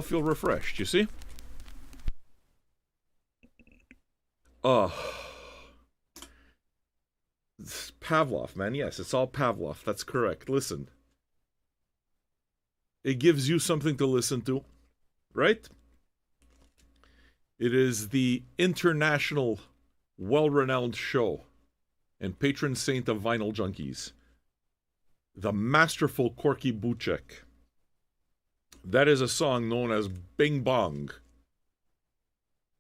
Feel refreshed, you see? It's Pavlov, man. Yes, it's all Pavlov. That's correct. Listen. It gives you something to listen to, right? It is the international, well-renowned show and patron saint of vinyl junkies, the masterful Corky Buchek. That is a song known as Bing Bong.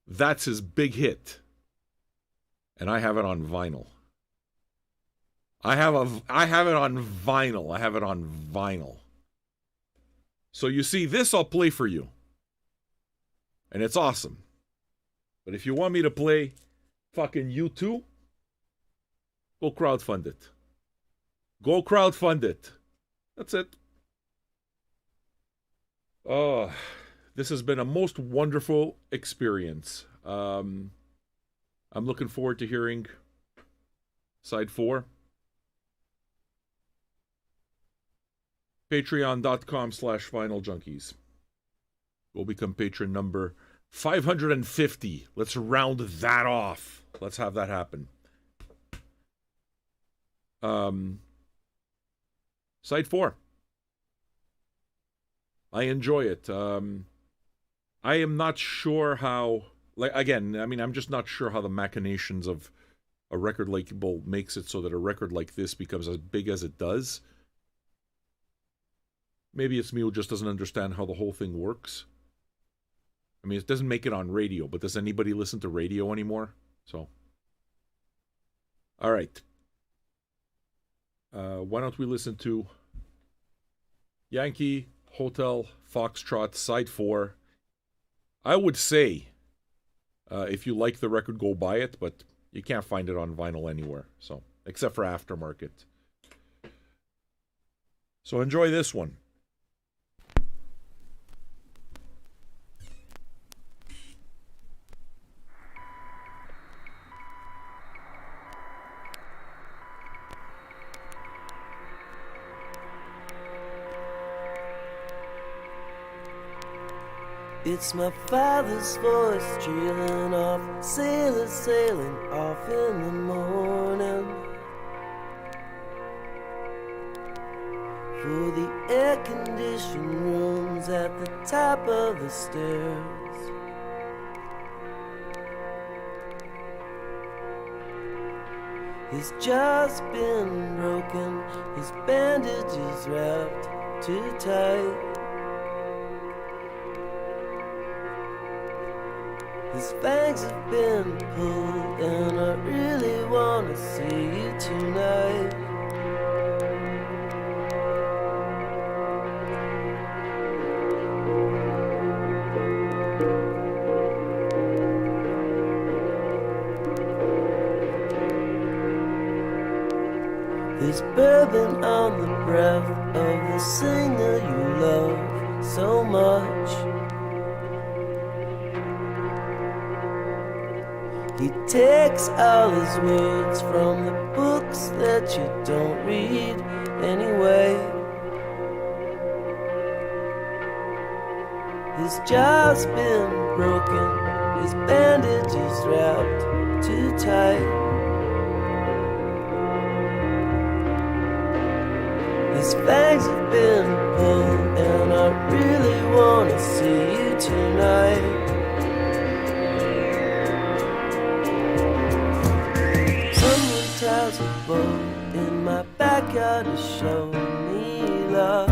That's his big hit. And I have it on vinyl. I have it on vinyl. I have it on vinyl. So you see, this I'll play for you. And it's awesome. But if you want me to play fucking U2, go crowdfund it. Go crowdfund it. That's it. This has been a most wonderful experience. I'm looking forward to hearing side 4. Patreon.com/VinylJunkies. Go become patron number 550. Let's round that off. Let's have that happen. Side 4. I enjoy it. I am not sure how, I'm just not sure how the machinations of a record label makes it so that a record like this becomes as big as it does. Maybe it's me who just doesn't understand how the whole thing works. I mean, it doesn't make it on radio, but does anybody listen to radio anymore? So, all right. Why don't we listen to Yankee, Hotel, Foxtrot, Side 4. I would say, if you like the record, go buy it, but you can't find it on vinyl anywhere, so except for aftermarket. So enjoy this one. It's my father's voice trailing off, sailors sailing off in the morning. For the air-conditioned rooms at the top of the stairs. He's just been broken, his bandages wrapped too tight. His fangs have been pulled, and I really wanna see you tonight. There's bourbon on the breath of the singer you love so much. He takes all his words from the books that you don't read anyway. He's just been broken, his bandages wrapped too tight. His fangs have been pulled, and I really wanna see you tonight. Ties a boat in my backyard to show me love.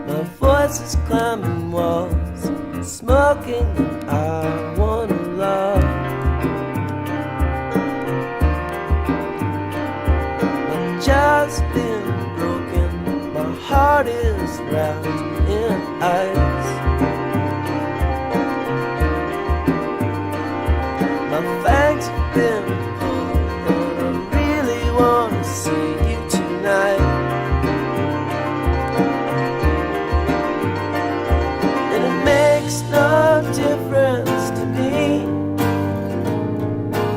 My voice is climbing walls, smoking, and I wanna love. I've just been broken, my heart is wrapped in ice. My fangs have been pulled, and I really wanna see you tonight. And it makes no difference to me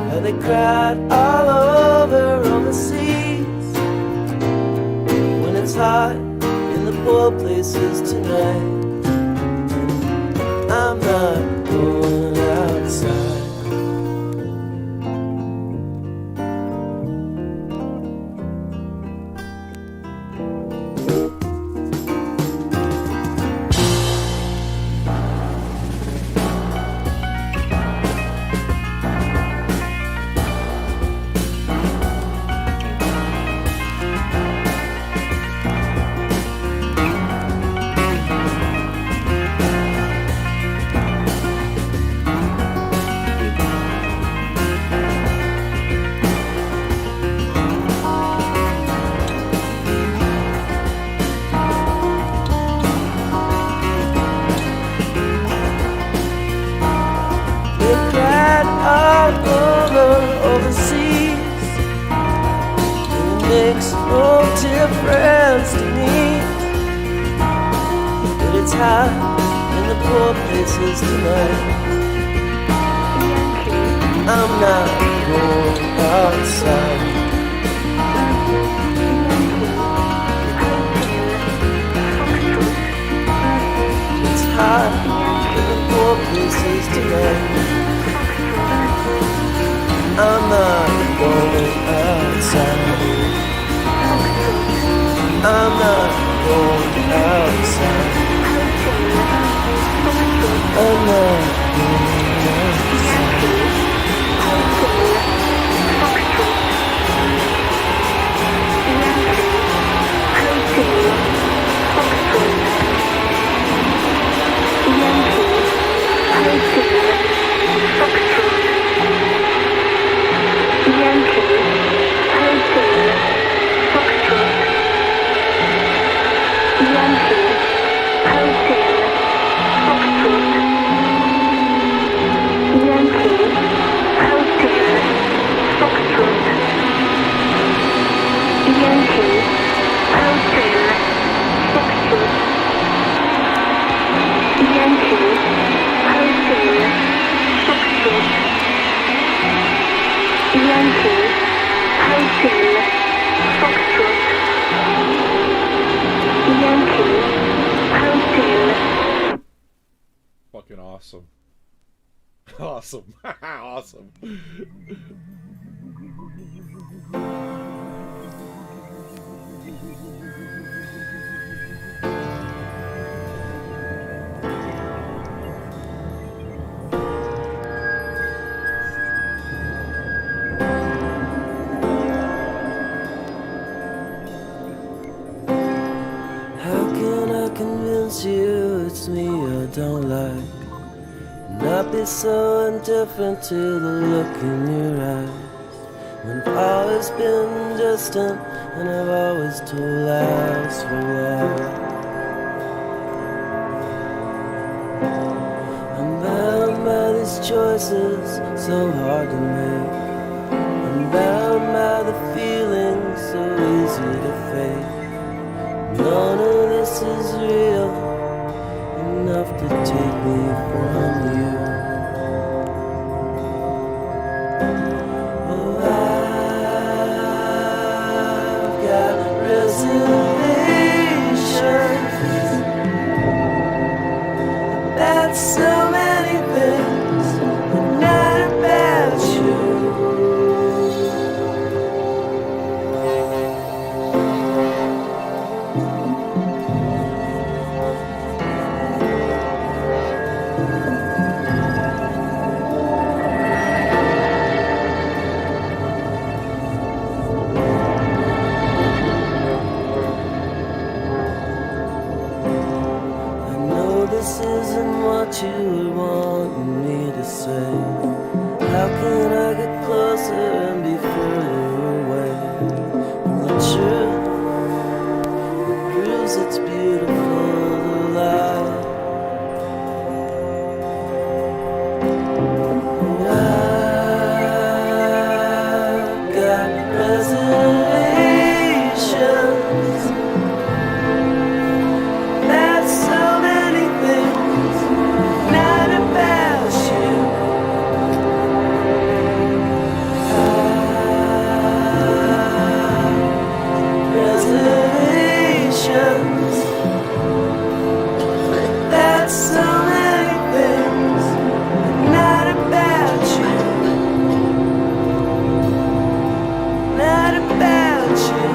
how they cried all over on the seas when it's hot in the poor places tonight. I'm not going outside. makes no difference to me. But it's hot in the poor places tonight. I'm not going outside. It's hot in the poor places tonight. I'm not going outside. I'm not going outside. I'm not going outside. Fucking awesome. Awesome. Awesome. You, it's me I don't like. Not be so indifferent to the look in your eyes. When I've always been distant and I've always told lies for love. I'm bound by these choices so hard to make. I'm bound by the feelings so easy to fake. None of this is real enough to take me from you. Oh, I've got reservations about so many things, but not about you. This isn't what you were wanting me to say. How can I get closer and be further away from the truth that proves it's beautiful to lie? I've got reservations. That's so many things, not about you. Reservations. That's so many things, not about you. Not about you.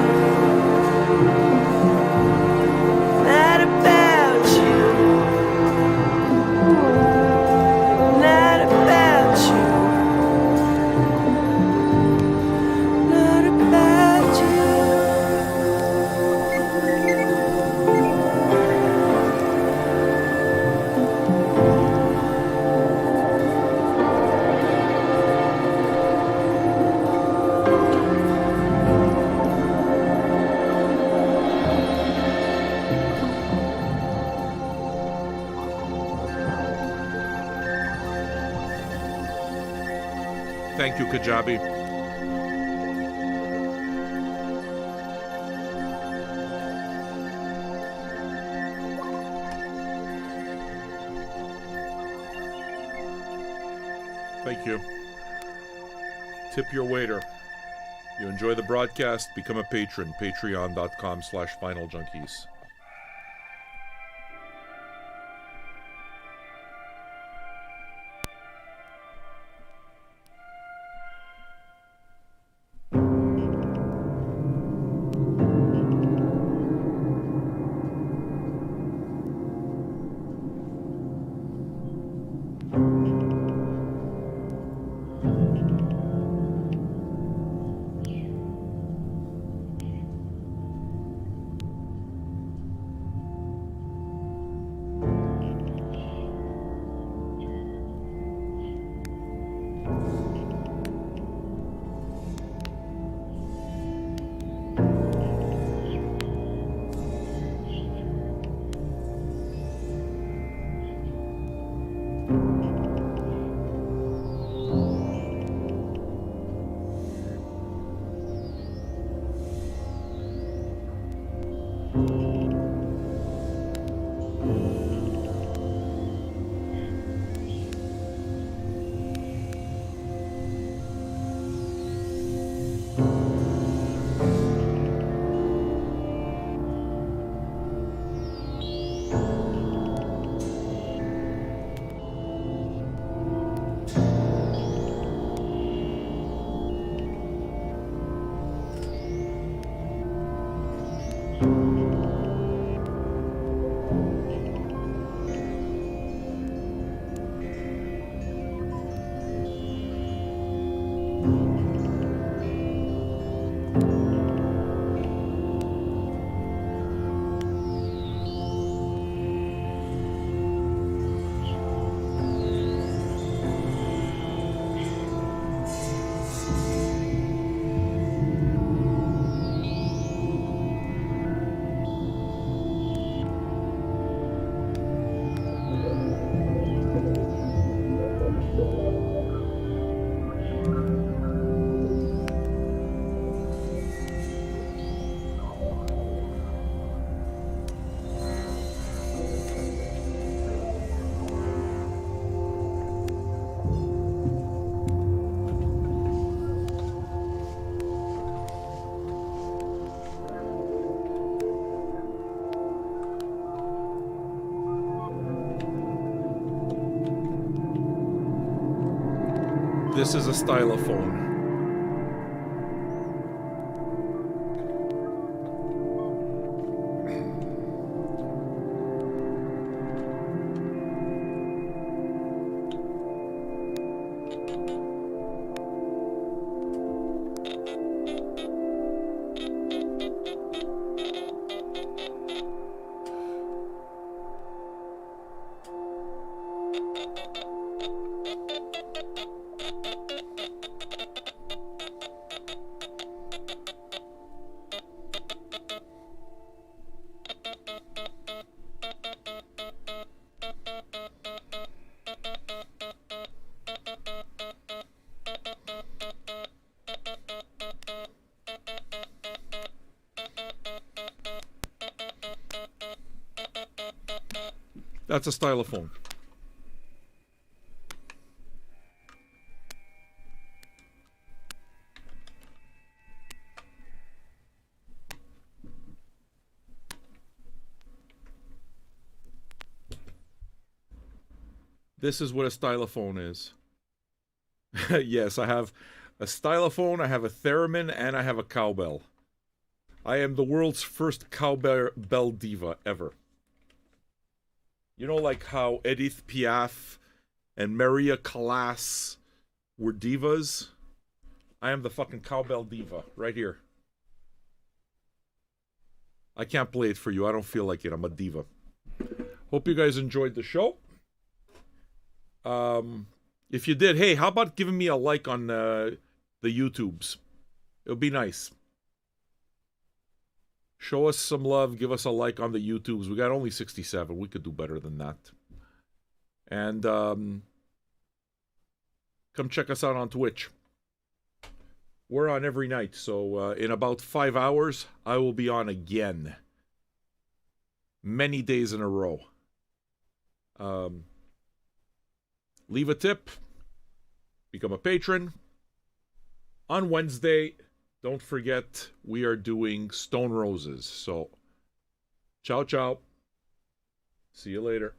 Not about you. Not about you. Not about you. Thank you, Kajabi. Thank you. Tip your waiter. You enjoy the broadcast, become a patron. Patreon.com/FinalJunkies. This is a stylophone. That's a stylophone. This is what a stylophone is. Yes, I have a stylophone, I have a theremin, and I have a cowbell. I am the world's first cowbell diva ever. You know, like how Edith Piaf and Maria Callas were divas? I am the fucking cowbell diva, right here. I can't play it for you. I don't feel like it. I'm a diva. Hope you guys enjoyed the show. If you did, hey, how about giving me a like on the YouTubes? It would be nice. Show us some love. Give us a like on the YouTubes. We got only 67. We could do better than that. And come check us out on Twitch. We're on every night. So in about 5 hours, I will be on again. Many days in a row. Leave a tip. become a patron. On Wednesday, don't forget, we are doing Stone Roses. So, ciao, ciao. See you later.